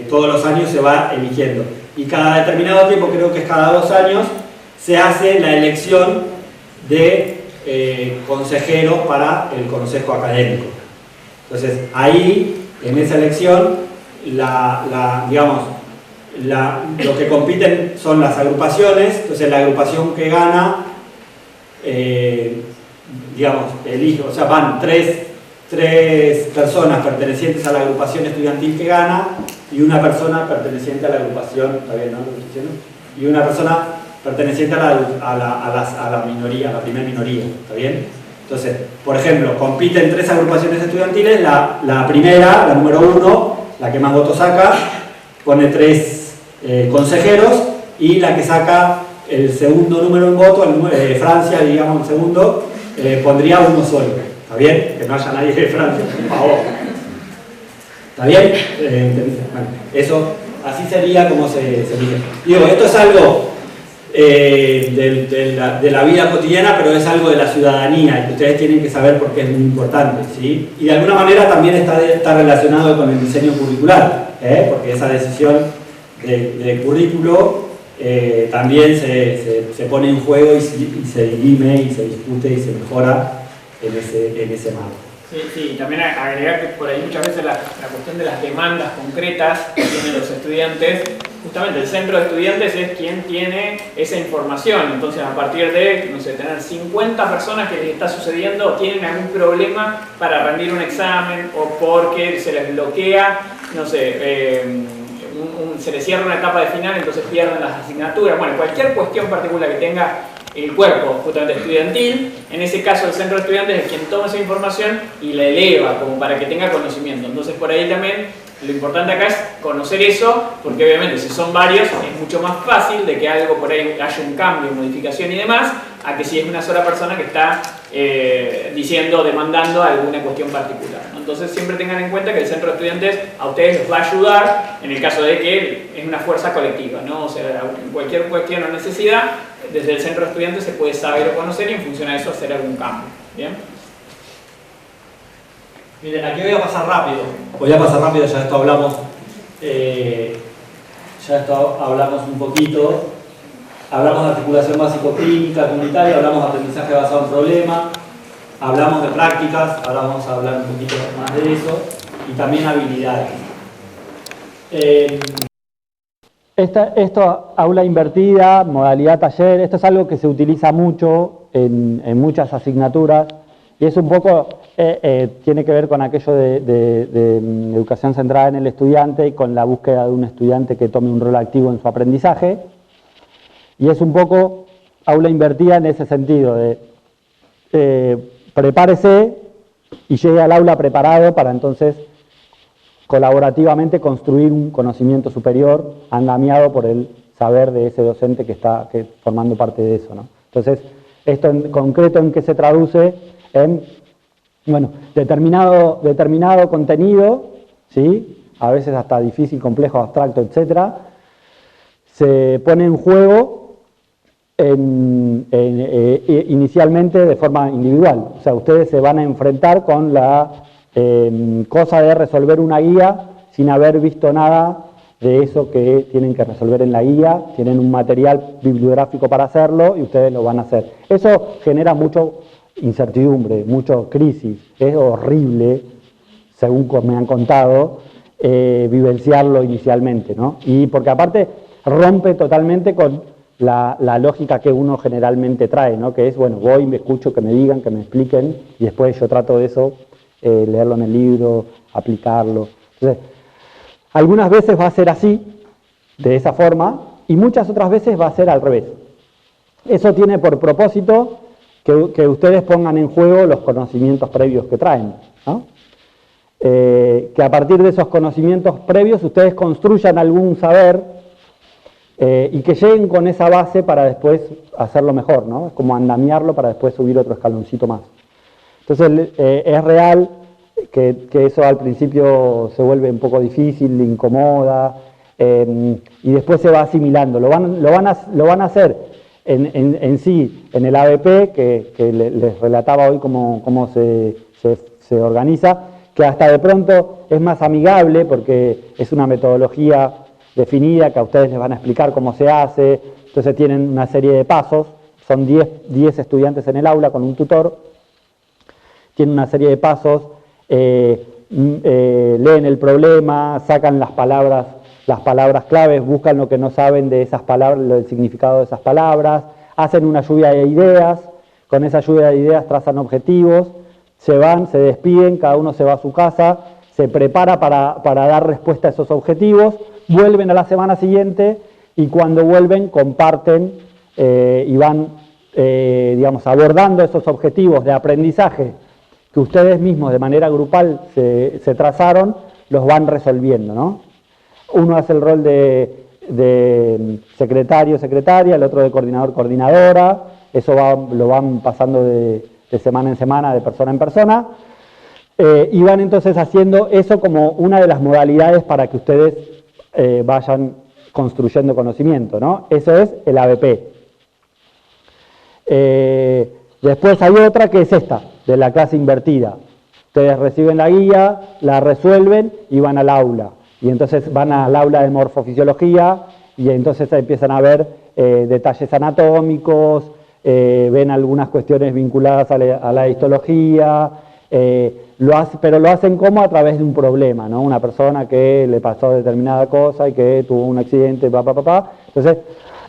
todos los años se va eligiendo. Y cada determinado tiempo, creo que es cada 2 años, se hace la elección de consejeros para el consejo académico. Entonces ahí, en esa elección, lo que compiten son las agrupaciones. Entonces la agrupación que gana, elige, o sea, van tres personas pertenecientes a la agrupación estudiantil que gana y una persona perteneciente a la agrupación, ¿está bien, no? Y una persona perteneciente a la minoría, a la primera minoría, ¿está bien? Entonces, por ejemplo, compiten 3 agrupaciones estudiantiles, la primera, la número 1, la que más votos saca, pone 3 consejeros, y la que saca el segundo número en voto, Francia, digamos, el segundo, pondría uno solo. ¿Está bien? Que no haya nadie de Francia, por favor. ¿Está bien? Bueno, eso, así sería como se elige. Digo, esto es algo de la vida cotidiana, pero es algo de la ciudadanía, y que ustedes tienen que saber por qué es muy importante, ¿sí? Y de alguna manera también está relacionado con el diseño curricular, porque esa decisión de currículo también se pone en juego y se dirime y se discute y se mejora en ese marco. Sí, también agregar que por ahí muchas veces la cuestión de las demandas concretas que tienen los estudiantes, justamente el centro de estudiantes es quien tiene esa información. Entonces, a partir de, no sé, tener 50 personas que les está sucediendo, tienen algún problema para rendir un examen, o porque se les bloquea, no sé, se les cierra una etapa de final, entonces pierden las asignaturas. Bueno, cualquier cuestión particular que tenga el cuerpo justamente estudiantil, en ese caso el centro de estudiantes es quien toma esa información y la eleva como para que tenga conocimiento. Entonces por ahí también lo importante acá es conocer eso, porque obviamente si son varios es mucho más fácil de que algo por ahí haya un cambio, modificación y demás, a que si es una sola persona que está diciendo, demandando alguna cuestión particular, ¿no? Entonces siempre tengan en cuenta que el centro de estudiantes a ustedes les va a ayudar en el caso de que es una fuerza colectiva, ¿no? O sea, cualquier cuestión o necesidad, desde el centro de estudiantes se puede saber o conocer y en función a eso hacer algún cambio. ¿Bien? Miren, aquí voy a pasar rápido, ya esto hablamos un poquito. Hablamos de articulación básico-clínica, comunitaria, hablamos de aprendizaje basado en problema, hablamos de prácticas, ahora vamos a hablar un poquito más de eso, y también habilidades. Esto, aula invertida, modalidad taller, esto es algo que se utiliza mucho en muchas asignaturas, y es un poco, tiene que ver con aquello de educación centrada en el estudiante y con la búsqueda de un estudiante que tome un rol activo en su aprendizaje. Y es un poco aula invertida en ese sentido, de prepárese y llegue al aula preparado para entonces colaborativamente construir un conocimiento superior andamiado por el saber de ese docente que está formando parte de eso, ¿no? Entonces, esto en concreto, ¿en qué se traduce? En, bueno, determinado contenido, ¿sí? A veces hasta difícil, complejo, abstracto, etcétera, se pone en juego inicialmente de forma individual. O sea, ustedes se van a enfrentar con la cosa de resolver una guía sin haber visto nada de eso que tienen que resolver en la guía. Tienen un material bibliográfico para hacerlo y ustedes lo van a hacer. Eso genera mucho incertidumbre, mucho crisis. Es horrible, según me han contado, vivenciarlo inicialmente, ¿no? Y porque aparte rompe totalmente con la lógica que uno generalmente trae, ¿no? Que es, bueno, voy, me escucho, que me digan, que me expliquen, y después yo trato de eso, leerlo en el libro, aplicarlo. Entonces, algunas veces va a ser así, de esa forma, y muchas otras veces va a ser al revés. Eso tiene por propósito que ustedes pongan en juego los conocimientos previos que traen, ¿no? Que a partir de esos conocimientos previos ustedes construyan algún saber y que lleguen con esa base para después hacerlo mejor, ¿no? Es como andamiarlo para después subir otro escaloncito más. Entonces es real que eso al principio se vuelve un poco difícil, incomoda, y después se va asimilando. Lo van a hacer en sí, en el ABP, que les relataba hoy cómo se organiza, que hasta de pronto es más amigable porque es una metodología definida, que a ustedes les van a explicar cómo se hace. Entonces tienen una serie de pasos, son 10 estudiantes en el aula con un tutor, tienen una serie de pasos, leen el problema, sacan las palabras claves, buscan lo que no saben de esas palabras, el significado de esas palabras, hacen una lluvia de ideas, con esa lluvia de ideas trazan objetivos, se van, se despiden, cada uno se va a su casa, se prepara para dar respuesta a esos objetivos, vuelven a la semana siguiente y cuando vuelven comparten y van, digamos, abordando esos objetivos de aprendizaje que ustedes mismos de manera grupal se trazaron, los van resolviendo, ¿no? uno hace el rol de secretario, secretaria, el otro de coordinador, coordinadora. Eso lo van pasando de semana en semana, de persona en persona. Y van entonces haciendo eso como una de las modalidades para que ustedes vayan construyendo conocimiento, ¿no? Eso es el ABP. Después hay otra que es esta, de la clase invertida. Ustedes reciben la guía, la resuelven y van al aula. Y entonces van al aula de morfofisiología y entonces empiezan a ver detalles anatómicos, ven algunas cuestiones vinculadas a la histología, pero lo hacen como a través de un problema, ¿no? Una persona que le pasó determinada cosa y que tuvo un accidente, Entonces,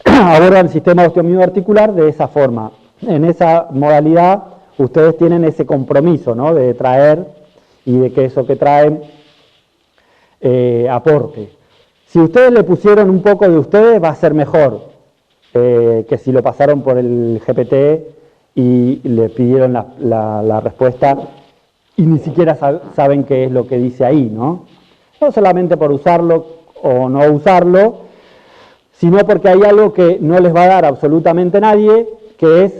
abordan el sistema osteomioarticular de esa forma. En esa modalidad, ustedes tienen ese compromiso, ¿no? De traer y de que eso que traen aporte. Si ustedes le pusieron un poco de ustedes, va a ser mejor que si lo pasaron por el GPT y le pidieron la respuesta y ni siquiera saben qué es lo que dice ahí, ¿no? No solamente por usarlo o no usarlo, sino porque hay algo que no les va a dar absolutamente nadie, que es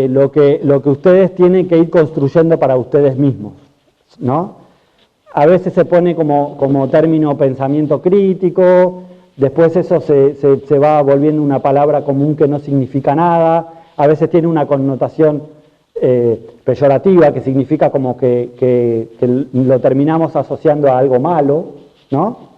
lo que ustedes tienen que ir construyendo para ustedes mismos, ¿no? A veces se pone como término pensamiento crítico, después eso se va volviendo una palabra común que no significa nada, a veces tiene una connotación peyorativa, que significa como que lo terminamos asociando a algo malo, ¿no?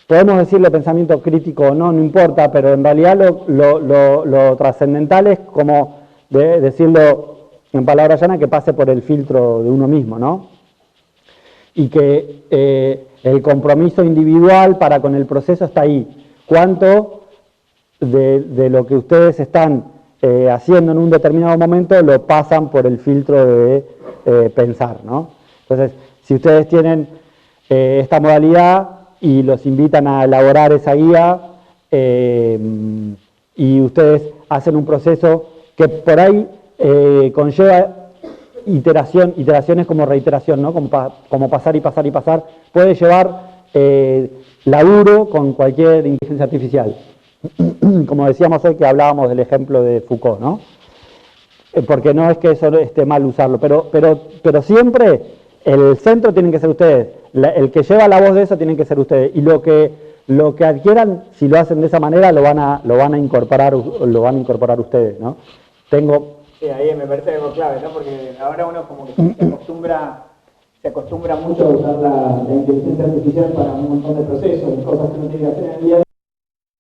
Podemos decirle pensamiento crítico o no, no importa, pero en realidad lo trascendental es como decirlo en palabras llanas, que pase por el filtro de uno mismo, ¿no? Y que el compromiso individual para con el proceso está ahí. ¿Cuánto de lo que ustedes están haciendo en un determinado momento lo pasan por el filtro de pensar, ¿no? Entonces, si ustedes tienen esta modalidad y los invitan a elaborar esa guía y ustedes hacen un proceso que por ahí conlleva iteraciones como reiteración, ¿no? Como pasar y pasar y pasar, puede llevar laburo con cualquier inteligencia artificial. Como decíamos hoy que hablábamos del ejemplo de Foucault, ¿no? Porque no es que eso esté mal usarlo, pero siempre el centro tienen que ser ustedes, el que lleva la voz de eso tienen que ser ustedes, y lo que adquieran, si lo hacen de esa manera, lo van a incorporar ustedes, ¿no? Sí, ahí me parece algo clave, ¿no? Porque ahora uno como que se acostumbra mucho a usar la inteligencia artificial para un montón de procesos y cosas que uno tiene que hacer en el día a día.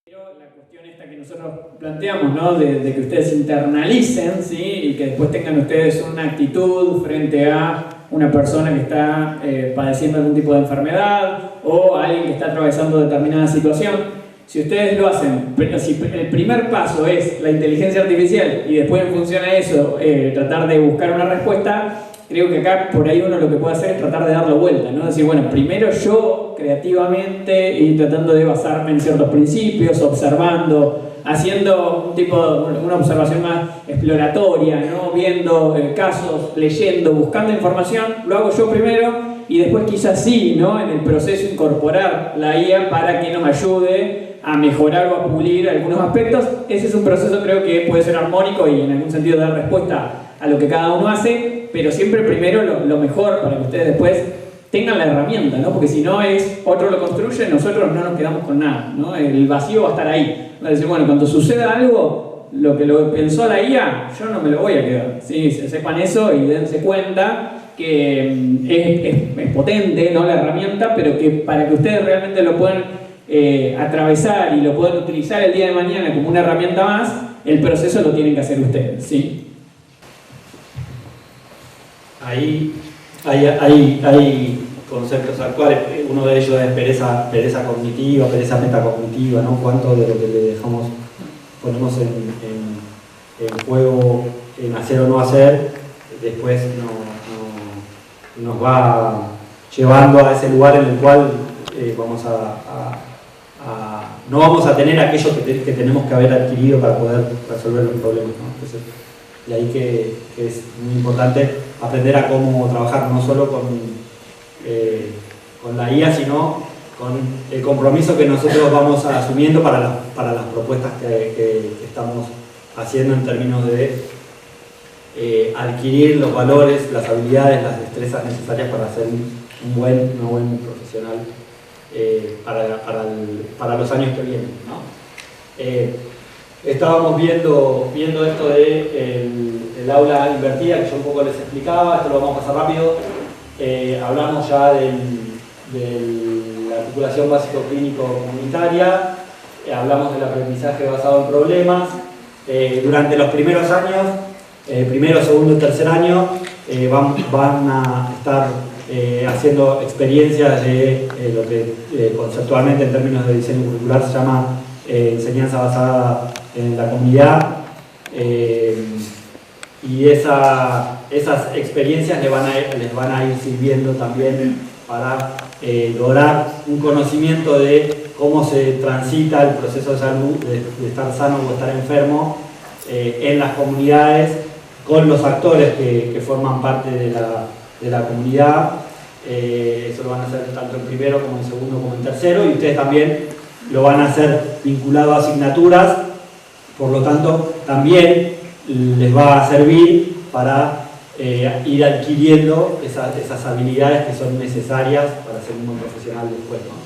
Pero la cuestión esta que nosotros planteamos, ¿no? De que ustedes internalicen, ¿sí? Y que después tengan ustedes una actitud frente a una persona que está padeciendo algún tipo de enfermedad o alguien que está atravesando determinada situación. Si ustedes lo hacen, si el primer paso es la inteligencia artificial y después en función a eso tratar de buscar una respuesta, creo que acá por ahí uno lo que puede hacer es tratar de darle vuelta, ¿no? Decir, bueno, primero yo creativamente y tratando de basarme en ciertos principios, observando, haciendo una observación más exploratoria, ¿no? Viendo casos, leyendo, buscando información, lo hago yo primero y después quizás sí, ¿no? En el proceso incorporar la IA para que nos ayude a mejorar o a pulir algunos aspectos. Ese es un proceso, creo que puede ser armónico y en algún sentido dar respuesta a lo que cada uno hace, pero siempre primero lo mejor para que ustedes después tengan la herramienta, ¿no? Porque si no es otro lo construye, nosotros no nos quedamos con nada, ¿no? El vacío va a estar ahí. Va a decir, bueno, cuando suceda algo, lo que lo pensó la IA, yo no me lo voy a quedar. Sí, sepan eso y dense cuenta que es potente, ¿no? La herramienta, pero que para que ustedes realmente lo puedan atravesar y lo puedan utilizar el día de mañana como una herramienta más, el proceso lo tienen que hacer ustedes, ¿sí? Hay conceptos actuales, uno de ellos es pereza cognitiva, pereza metacognitiva, ¿no? Cuánto de lo que le ponemos en juego, en hacer o no hacer, después nos va llevando a ese lugar en el cual no vamos a tener aquello que tenemos que haber adquirido para poder resolver los problemas, ¿no? Entonces, de ahí que es muy importante aprender a cómo trabajar no solo con la IA, sino con el compromiso que nosotros vamos asumiendo para las propuestas que estamos haciendo en términos de adquirir los valores, las habilidades, las destrezas necesarias para ser un buen profesional para los años que vienen, ¿no? Estábamos viendo esto de el aula invertida, que yo un poco les explicaba, esto lo vamos a pasar rápido. Hablamos ya de la articulación básico-clínico-comunitaria, hablamos del aprendizaje basado en problemas. Durante los primeros años, primero, segundo y tercer año, van a estar haciendo experiencias de lo que conceptualmente en términos de diseño curricular se llama enseñanza basada en la comunidad, y esas experiencias les van a ir sirviendo también para lograr un conocimiento de cómo se transita el proceso de salud, de estar sano o estar enfermo en las comunidades, con los actores que forman parte de la comunidad. Eso lo van a hacer tanto en primero como en segundo como en tercero, y ustedes también lo van a hacer vinculado a asignaturas, por lo tanto también les va a servir para ir adquiriendo esas habilidades que son necesarias para ser un buen profesional después, ¿no?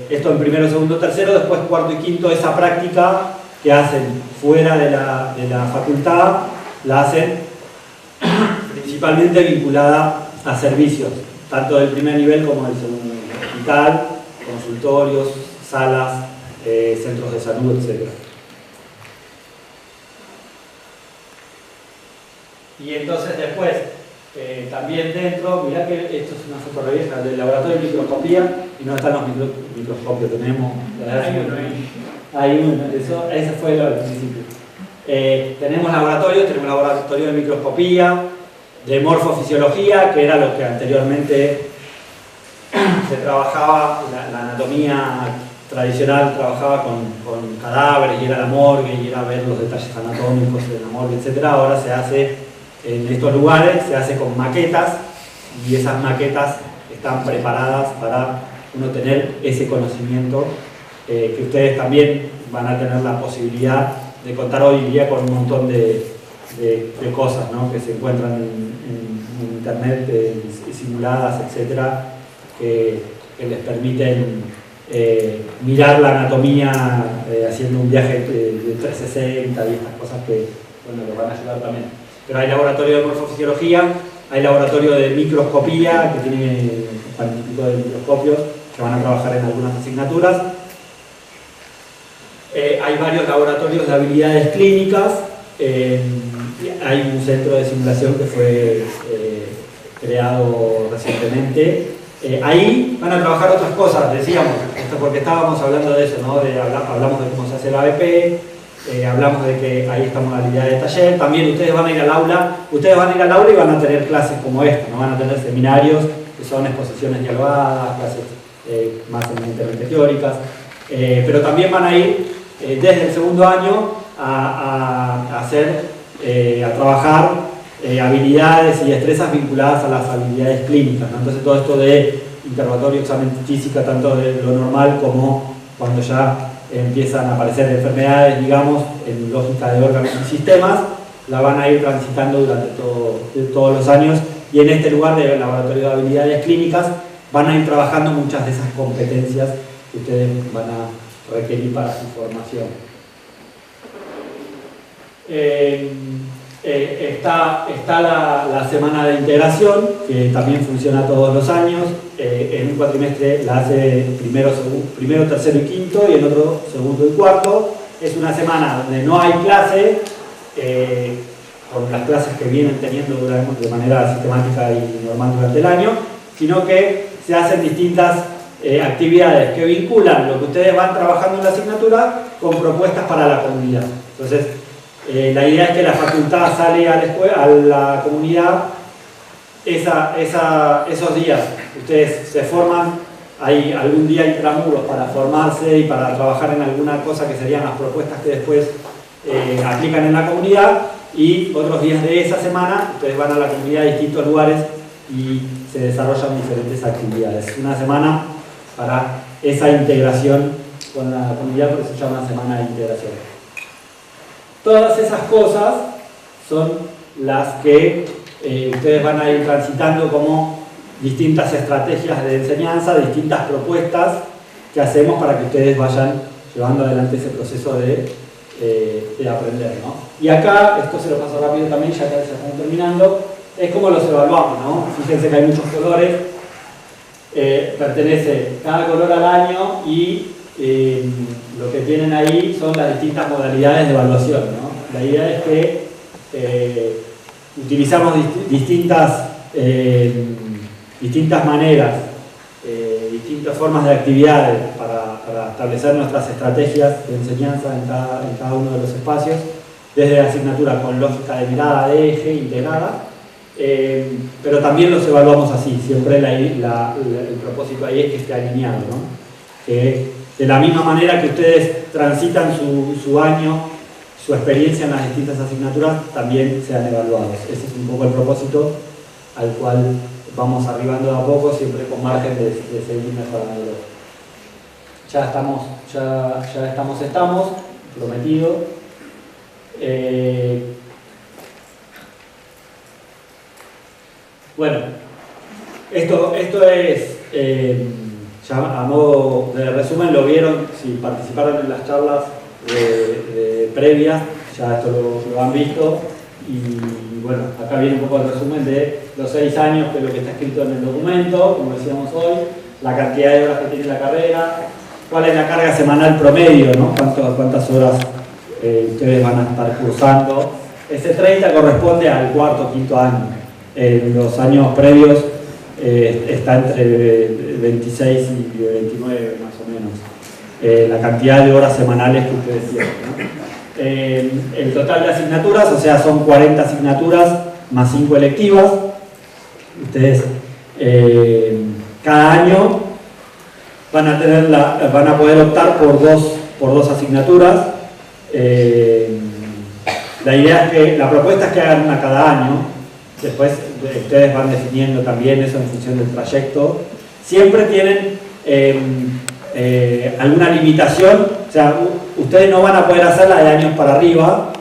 Esto en primero, segundo, tercero, después cuarto y quinto, esa práctica que hacen fuera de la facultad, la hacen principalmente vinculada a servicios, tanto del primer nivel como del segundo nivel, hospital, consultorios, salas, centros de salud, etc. Y entonces después, también dentro, mirá que esto es una foto re vieja del laboratorio de microscopía, y no están los microscopios, tenemos... Hay uno, ese fue al principio. Tenemos laboratorio de microscopía, de morfofisiología, que era lo que anteriormente se trabajaba, la anatomía tradicional trabajaba con cadáveres, y era la morgue, y era ver los detalles anatómicos de la morgue, etc. Ahora se hace en estos lugares, se hace con maquetas, y esas maquetas están preparadas para uno tener ese conocimiento, que ustedes también van a tener la posibilidad de contar hoy en día con un montón de cosas, ¿no?, que se encuentran en internet, simuladas, etcétera, que les permiten mirar la anatomía haciendo un viaje de 360 y estas cosas que, bueno, les van a ayudar también. Pero hay laboratorio de morfofisiología, hay laboratorio de microscopía, que tiene 40 y pico de microscopios que van a trabajar en algunas asignaturas. Hay varios laboratorios de habilidades clínicas. Hay un centro de simulación que fue creado recientemente. Ahí van a trabajar otras cosas, decíamos, esto porque estábamos hablando de eso, ¿no? Hablamos de cómo se hace el ABP, hablamos de que hay esta modalidad de taller. También ustedes van a ir al aula, y van a tener clases como esta, ¿no? Van a tener seminarios que son exposiciones dialogadas, clases más eminentemente teóricas, pero también van a ir desde el segundo año a trabajar habilidades y destrezas vinculadas a las habilidades clínicas, ¿no? Entonces todo esto de interrogatorio, examen física, tanto de lo normal como cuando ya empiezan a aparecer enfermedades, digamos, en lógica de órganos y sistemas, la van a ir transitando durante todos los años, y en este lugar de laboratorio de habilidades clínicas van a ir trabajando muchas de esas competencias que ustedes van a requerir para su formación. Está la semana de integración, que también funciona todos los años. En un cuatrimestre la hace primero, tercero y quinto, y en otro segundo y cuarto. Es una semana donde no hay clase, con las clases que vienen teniendo de manera sistemática y normal durante el año, sino que se hacen distintas actividades que vinculan lo que ustedes van trabajando en la asignatura con propuestas para la comunidad. Entonces, la idea es que la facultad sale a la comunidad esos días. Ustedes se forman, hay algún día intramuros para formarse y para trabajar en alguna cosa que serían las propuestas que después aplican en la comunidad, y otros días de esa semana ustedes van a la comunidad a distintos lugares y se desarrollan diferentes actividades. Una semana para esa integración con la comunidad, por eso se llama Semana de Integración. Todas esas cosas son las que ustedes van a ir transitando como distintas estrategias de enseñanza, distintas propuestas que hacemos para que ustedes vayan llevando adelante ese proceso de aprender, ¿no? Y acá, esto se lo paso rápido también, ya que se están terminando, es como los evaluamos, ¿no? Fíjense que hay muchos colores, pertenece cada color al año y lo que tienen ahí son las distintas modalidades de evaluación, ¿no? La idea es que utilizamos distintas maneras, distintas formas de actividades para establecer nuestras estrategias de enseñanza en cada uno de los espacios, desde la asignatura con lógica de mirada de eje integrada, pero también los evaluamos así, siempre el propósito ahí es que esté alineado, ¿no? Que de la misma manera que ustedes transitan su año, su experiencia en las distintas asignaturas, también sean evaluados. Ese es un poco el propósito al cual vamos arribando de a poco, siempre con margen de seguir mejorando. Ya estamos, prometido. Bueno, esto es, ya a modo de resumen, lo vieron, si participaron en las charlas previas, ya esto lo han visto. Y bueno, acá viene un poco el resumen de los 6 años, que es lo que está escrito en el documento, como decíamos hoy, la cantidad de horas que tiene la carrera, cuál es la carga semanal promedio, ¿no? Cuántas horas ustedes van a estar cursando. Ese 30 corresponde al cuarto o quinto año. En los años previos está entre 26 y 29 más o menos, la cantidad de horas semanales que ustedes tienen, ¿no? El total de asignaturas, o sea, son 40 asignaturas más 5 electivas. Ustedes cada año van a poder optar por dos asignaturas. La idea es que la propuesta es que hagan una cada año. Después ustedes van definiendo también eso en función del trayecto. Siempre tienen alguna limitación, o sea, ustedes no van a poder hacerla de años para arriba,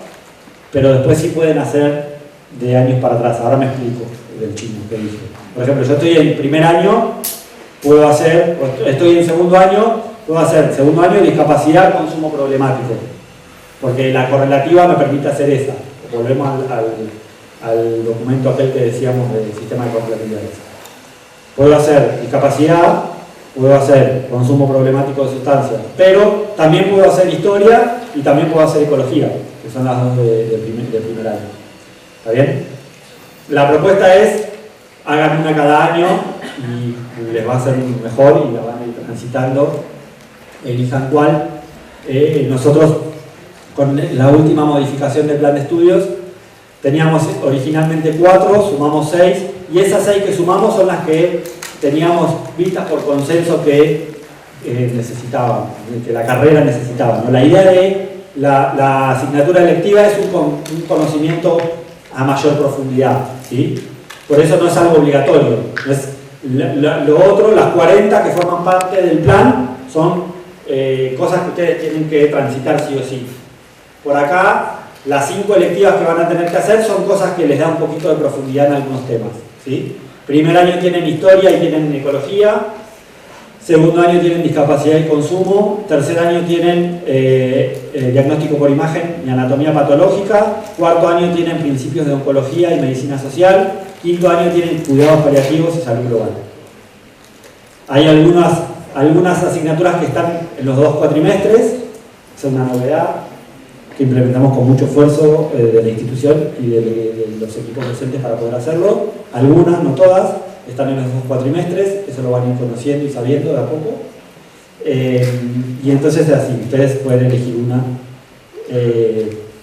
pero después sí pueden hacer de años para atrás. Ahora me explico del chino que dije. Por ejemplo, yo estoy en primer año, estoy en segundo año, puedo hacer segundo año discapacidad, consumo problemático, porque la correlativa me permite hacer esa. Volvemos al documento aquel que decíamos del sistema de correlatividades. Puedo hacer discapacidad, puedo hacer consumo problemático de sustancias, pero también puedo hacer historia y también puedo hacer ecología, que son las dos de primer año. ¿Está bien? La propuesta es, hagan una cada año y les va a ser mejor y la van a ir transitando, elijan cuál. Nosotros, con la última modificación del plan de estudios, teníamos originalmente 4, sumamos 6, y esas 6 que sumamos son las que teníamos vistas por consenso que necesitaban, que la carrera necesitaba, ¿no? La idea de la asignatura electiva es un conocimiento a mayor profundidad, ¿sí? Por eso no es algo obligatorio. No es, lo otro, las 40 que forman parte del plan, son cosas que ustedes tienen que transitar sí o sí. Por acá, las 5 electivas que van a tener que hacer son cosas que les da un poquito de profundidad en algunos temas, ¿sí? Primer año tienen historia y tienen ecología, segundo año tienen discapacidad y consumo, tercer año tienen diagnóstico por imagen y anatomía patológica, cuarto año tienen principios de oncología y medicina social, quinto año tienen cuidados paliativos y salud global. Hay algunas asignaturas que están en los 2 cuatrimestres, es una novedad que implementamos con mucho esfuerzo de la institución y de los equipos docentes para poder hacerlo. Algunas, no todas, están en los 2 cuatrimestres, eso lo van a ir conociendo y sabiendo de a poco. Y entonces es así, ustedes pueden elegir una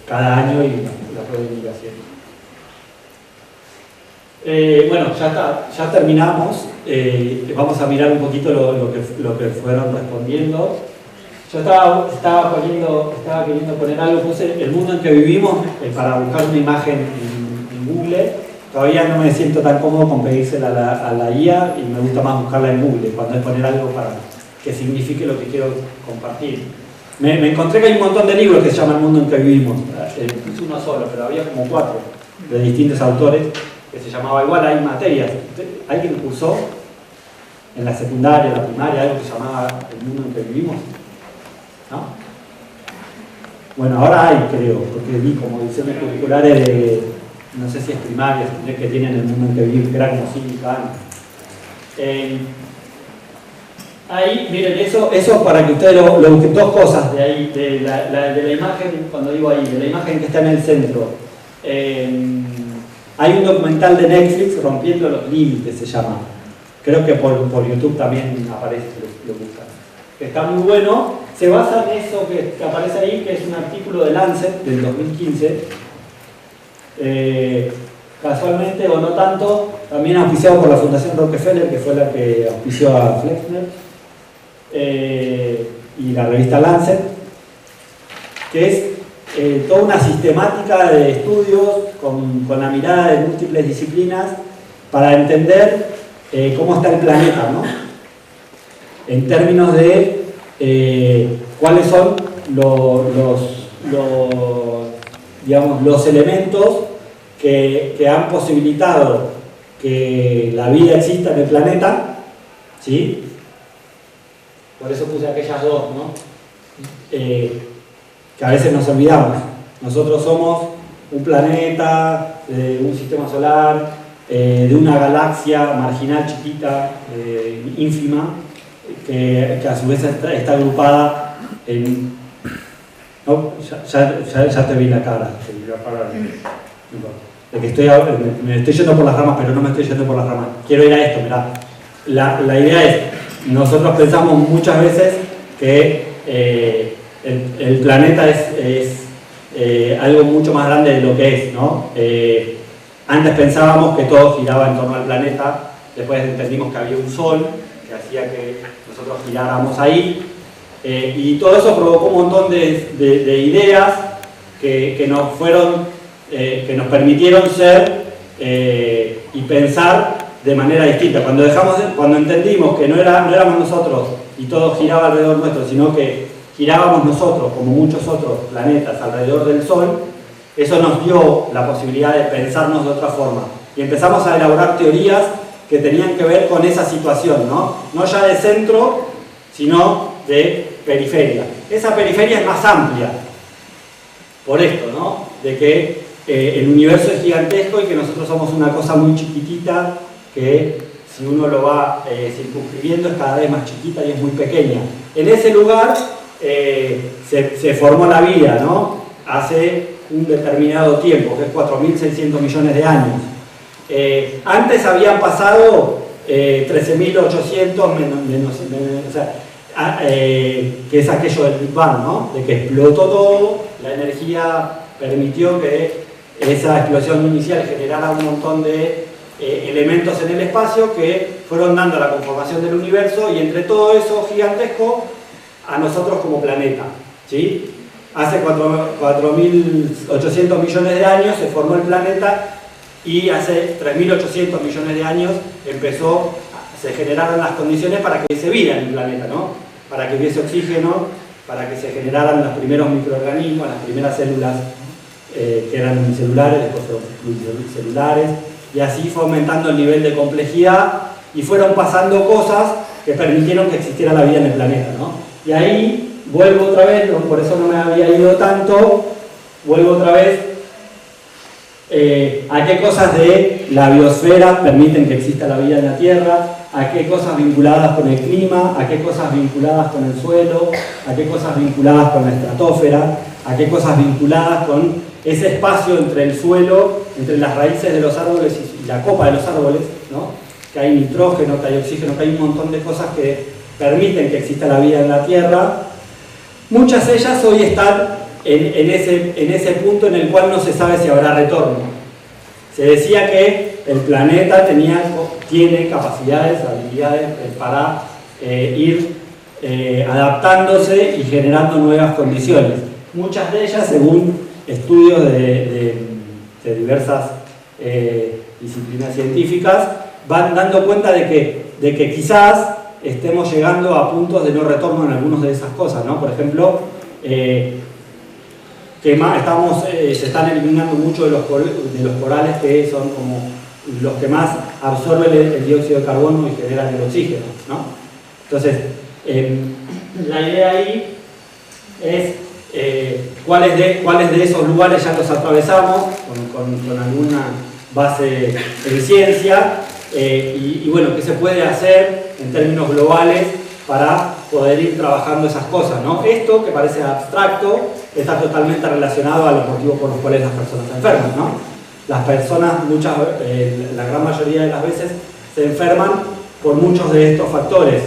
cada año y la pueden ir haciendo. Bueno, ya terminamos. Vamos a mirar un poquito lo que fueron respondiendo. Yo estaba queriendo poner algo, puse el mundo en que vivimos para buscar una imagen en Google. Todavía no me siento tan cómodo con pedírsela a la IA y me gusta más buscarla en Google cuando es poner algo que signifique lo que quiero compartir. Me encontré que hay un montón de libros que se llaman El mundo en que vivimos. Es uno solo, pero había como 4 de distintos autores que se llamaba igual. Hay materias. ¿Alguien cursó en la secundaria, en la primaria, algo que se llamaba El mundo en que vivimos? ¿No? Bueno, ahora hay, creo, porque vi como ediciones curriculares de, no sé si es primaria, que tienen El mundo en que vivimos, que era como 5 años. Ahí, miren, eso para que ustedes lo busquen, 2 cosas de ahí, de la imagen, cuando digo ahí, de la imagen que está en el centro. Hay un documental de Netflix, Rompiendo los Límites se llama. Creo que por YouTube también aparece, lo buscan. Está muy bueno, se basa en eso que aparece ahí, que es un artículo de Lancet del 2015. Casualmente, o no tanto, también auspiciado por la Fundación Rockefeller, que fue la que auspició a Flexner. Y la revista Lancet, que es toda una sistemática de estudios con la mirada de múltiples disciplinas para entender cómo está el planeta, ¿no? En términos de cuáles son los elementos que han posibilitado que la vida exista en el planeta, ¿sí? Por eso puse aquellas 2, ¿no? Que a veces nos olvidamos. Nosotros somos un planeta, un sistema solar, de una galaxia marginal chiquita, ínfima, que a su vez está agrupada en... ¿No? Ya te vi la cara. De que me estoy yendo por las ramas, pero no me estoy yendo por las ramas. Quiero ir a esto, mirá. La idea es, nosotros pensamos muchas veces que el planeta es algo mucho más grande de lo que es, ¿no? Antes pensábamos que todo giraba en torno al planeta, después entendimos que había un sol que hacía que nosotros giráramos ahí, y todo eso provocó un montón de ideas que nos permitieron ser y pensar de manera distinta. Cuando entendimos que no éramos nosotros y todo giraba alrededor nuestro, sino que girábamos nosotros, como muchos otros planetas, alrededor del Sol, eso nos dio la posibilidad de pensarnos de otra forma. Y empezamos a elaborar teorías que tenían que ver con esa situación, ¿no? No ya de centro, sino de periferia. Esa periferia es más amplia, por esto, ¿no? De que el universo es gigantesco y que nosotros somos una cosa muy chiquitita que, si uno lo va circunscribiendo, es cada vez más chiquita y es muy pequeña. En ese lugar se formó la vida, ¿no? Hace un determinado tiempo, que es 4.600 millones de años. Antes habían pasado 13.800 o sea, que es aquello del Big Bang, ¿no? De que explotó todo, la energía permitió que esa explosión inicial generara un montón de elementos en el espacio que fueron dando la conformación del universo, y entre todo eso gigantesco a nosotros como planeta, ¿sí? Hace 4.800 millones de años se formó el planeta, y hace 3.800 millones de años se generaron las condiciones para que se viera en el planeta, ¿no? Para que hubiese oxígeno, para que se generaran los primeros microorganismos, las primeras células que eran unicelulares, después pluricelulares, y así fue aumentando el nivel de complejidad y fueron pasando cosas que permitieron que existiera la vida en el planeta, ¿no? Y ahí vuelvo otra vez, por eso no me había ido tanto, vuelvo otra vez a qué cosas de la biosfera permiten que exista la vida en la Tierra, a qué cosas vinculadas con el clima, a qué cosas vinculadas con el suelo, a qué cosas vinculadas con la estratosfera, a qué cosas vinculadas con ese espacio entre el suelo, entre las raíces de los árboles y la copa de los árboles, ¿no? Que hay nitrógeno, que hay oxígeno, que hay un montón de cosas que permiten que exista la vida en la Tierra. Muchas de ellas hoy están en ese punto en el cual no se sabe si habrá retorno. Se decía que el planeta tiene capacidades, habilidades para ir adaptándose y generando nuevas condiciones. Muchas de ellas, según estudios de diversas disciplinas científicas, van dando cuenta de que quizás estemos llegando a puntos de no retorno en algunas de esas cosas, ¿no? Por ejemplo, se están eliminando muchos de los corales que son como los que más absorben el dióxido de carbono y generan el oxígeno, ¿no? Entonces, la idea ahí es cuáles de esos lugares ya los atravesamos con alguna base en ciencia y bueno, qué se puede hacer en términos globales para poder ir trabajando esas cosas, ¿no? Esto, que parece abstracto, está totalmente relacionado a los motivos por los cuales las personas se enferman, ¿no? Las personas, la gran mayoría de las veces, se enferman por muchos de estos factores.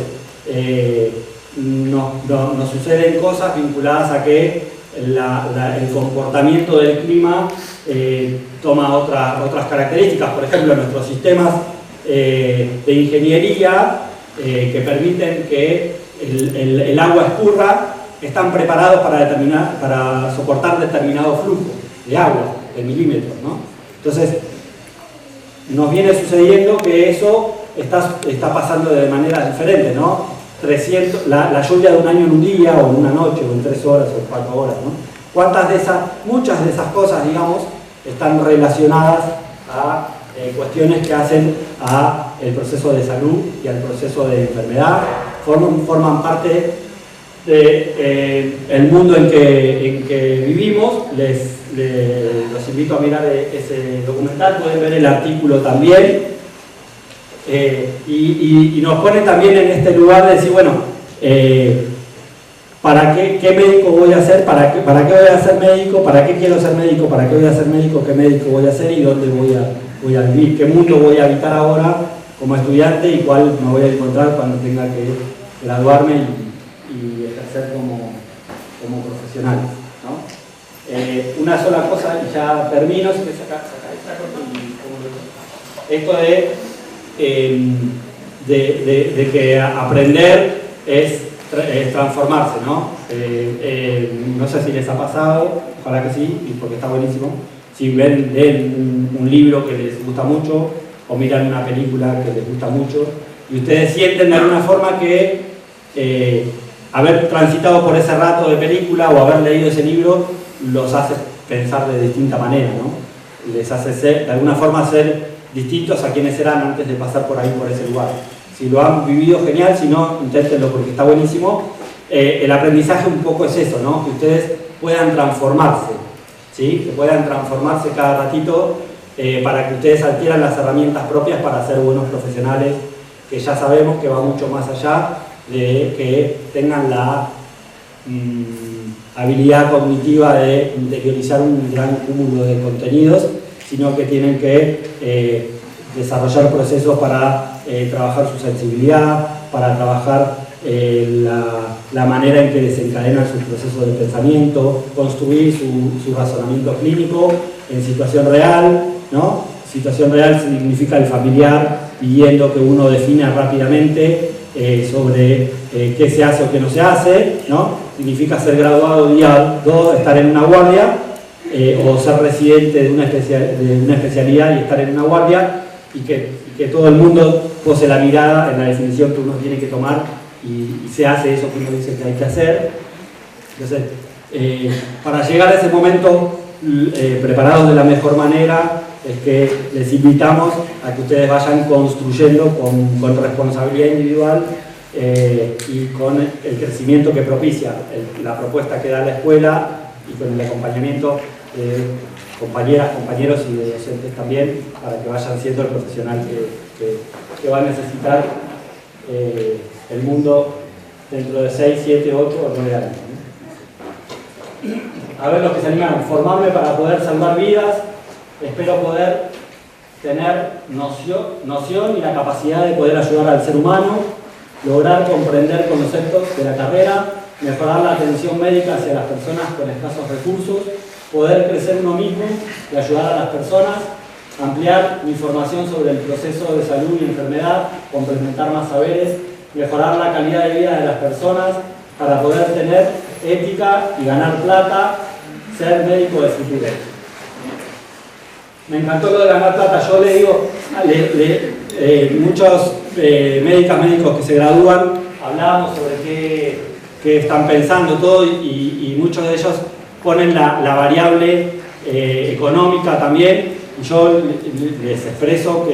Nos suceden cosas vinculadas a que el comportamiento del clima toma otras características. Por ejemplo, nuestros sistemas de ingeniería que permiten que el agua escurra están preparados para soportar determinado flujo de agua, de milímetros, ¿no? Entonces, nos viene sucediendo que eso está pasando de maneras diferentes, ¿no? La lluvia de un año en un día, o en una noche, o en 3 horas, o en 4 horas, ¿no? Muchas de esas cosas, digamos, están relacionadas a cuestiones que hacen al proceso de salud y al proceso de enfermedad, forman parte del mundo en que vivimos. Los invito a mirar ese documental, pueden ver el artículo también. Y nos pone también en este lugar de decir, bueno, ¿para qué médico voy a ser? ¿Para qué voy a ser médico? ¿Para qué quiero ser médico? ¿Para qué voy a ser médico? ¿Qué médico voy a ser? ¿Y dónde voy a vivir? ¿Qué mundo voy a habitar ahora como estudiante? ¿Y cuál me voy a encontrar cuando tenga que graduarme y ejercer como profesional, ¿no? Una sola cosa y ya termino. Si quieres sacar esto de que aprender es transformarse, ¿no? No sé si les ha pasado, ojalá que sí, porque está buenísimo. Si leen un libro que les gusta mucho o miran una película que les gusta mucho y ustedes sienten de alguna forma que haber transitado por ese rato de película o haber leído ese libro los hace pensar de distinta manera, ¿no? Les hace de alguna forma ser distintos a quienes eran antes de pasar por ahí, por ese lugar. Si lo han vivido, genial; si no, inténtenlo porque está buenísimo. El aprendizaje un poco es eso, ¿no? Que ustedes puedan transformarse, ¿sí? Que puedan transformarse cada ratito para que ustedes adquieran las herramientas propias para ser buenos profesionales, que ya sabemos que va mucho más allá de que tengan la habilidad cognitiva de interiorizar un gran cúmulo de contenidos, sino que tienen que desarrollar procesos para trabajar su sensibilidad, para trabajar la manera en que desencadenan sus procesos de pensamiento, construir su razonamiento clínico en situación real, ¿no? Situación real significa el familiar pidiendo que uno defina rápidamente sobre qué se hace o qué no se hace, ¿no? Significa ser graduado día 2, estar en una guardia, o ser residente de una especialidad y estar en una guardia, y que todo el mundo pose la mirada en la definición que uno tiene que tomar y se hace eso que uno dice que hay que hacer. Entonces, para llegar a ese momento preparados de la mejor manera, es que les invitamos a que ustedes vayan construyendo con responsabilidad individual y con el crecimiento que propicia la propuesta que da la escuela, y con el acompañamiento de compañeras, compañeros y de docentes también, para que vayan siendo el profesional que va a necesitar el mundo dentro de 6, 7, 8 o 9 años. A ver, los que se animaron: formarme para poder salvar vidas. Espero poder tener noción y la capacidad de poder ayudar al ser humano, lograr comprender conceptos de la carrera, mejorar la atención médica hacia las personas con escasos recursos, poder crecer uno mismo y ayudar a las personas, ampliar mi formación sobre el proceso de salud y enfermedad, complementar más saberes, mejorar la calidad de vida de las personas para poder tener ética y ganar plata, ser médico de futuro. Me encantó lo de ganar plata. Yo le digo, muchos médicos que se gradúan, hablábamos sobre qué están pensando todo y muchos de ellos ponen la variable económica también. Y yo les expreso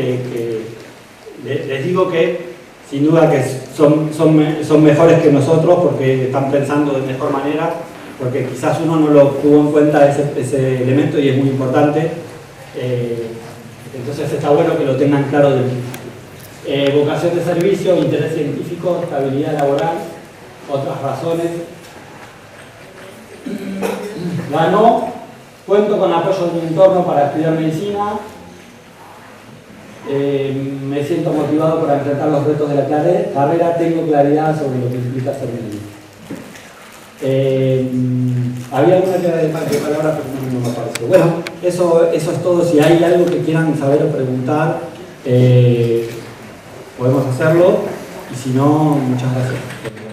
les digo que sin duda que son mejores que nosotros porque están pensando de mejor manera, porque quizás uno no lo tuvo en cuenta ese elemento y es muy importante. Entonces está bueno que lo tengan claro del principio. Vocación de servicio, interés científico, estabilidad laboral, otras razones. Ganó, cuento con apoyo de mi entorno para estudiar medicina. Me siento motivado para enfrentar los retos de la carrera, tengo claridad sobre lo que implica ser médico. Había alguna que era de palabra, pero no me apareció. Bueno, eso es todo. Si hay algo que quieran saber o preguntar, podemos hacerlo. Y si no, muchas gracias.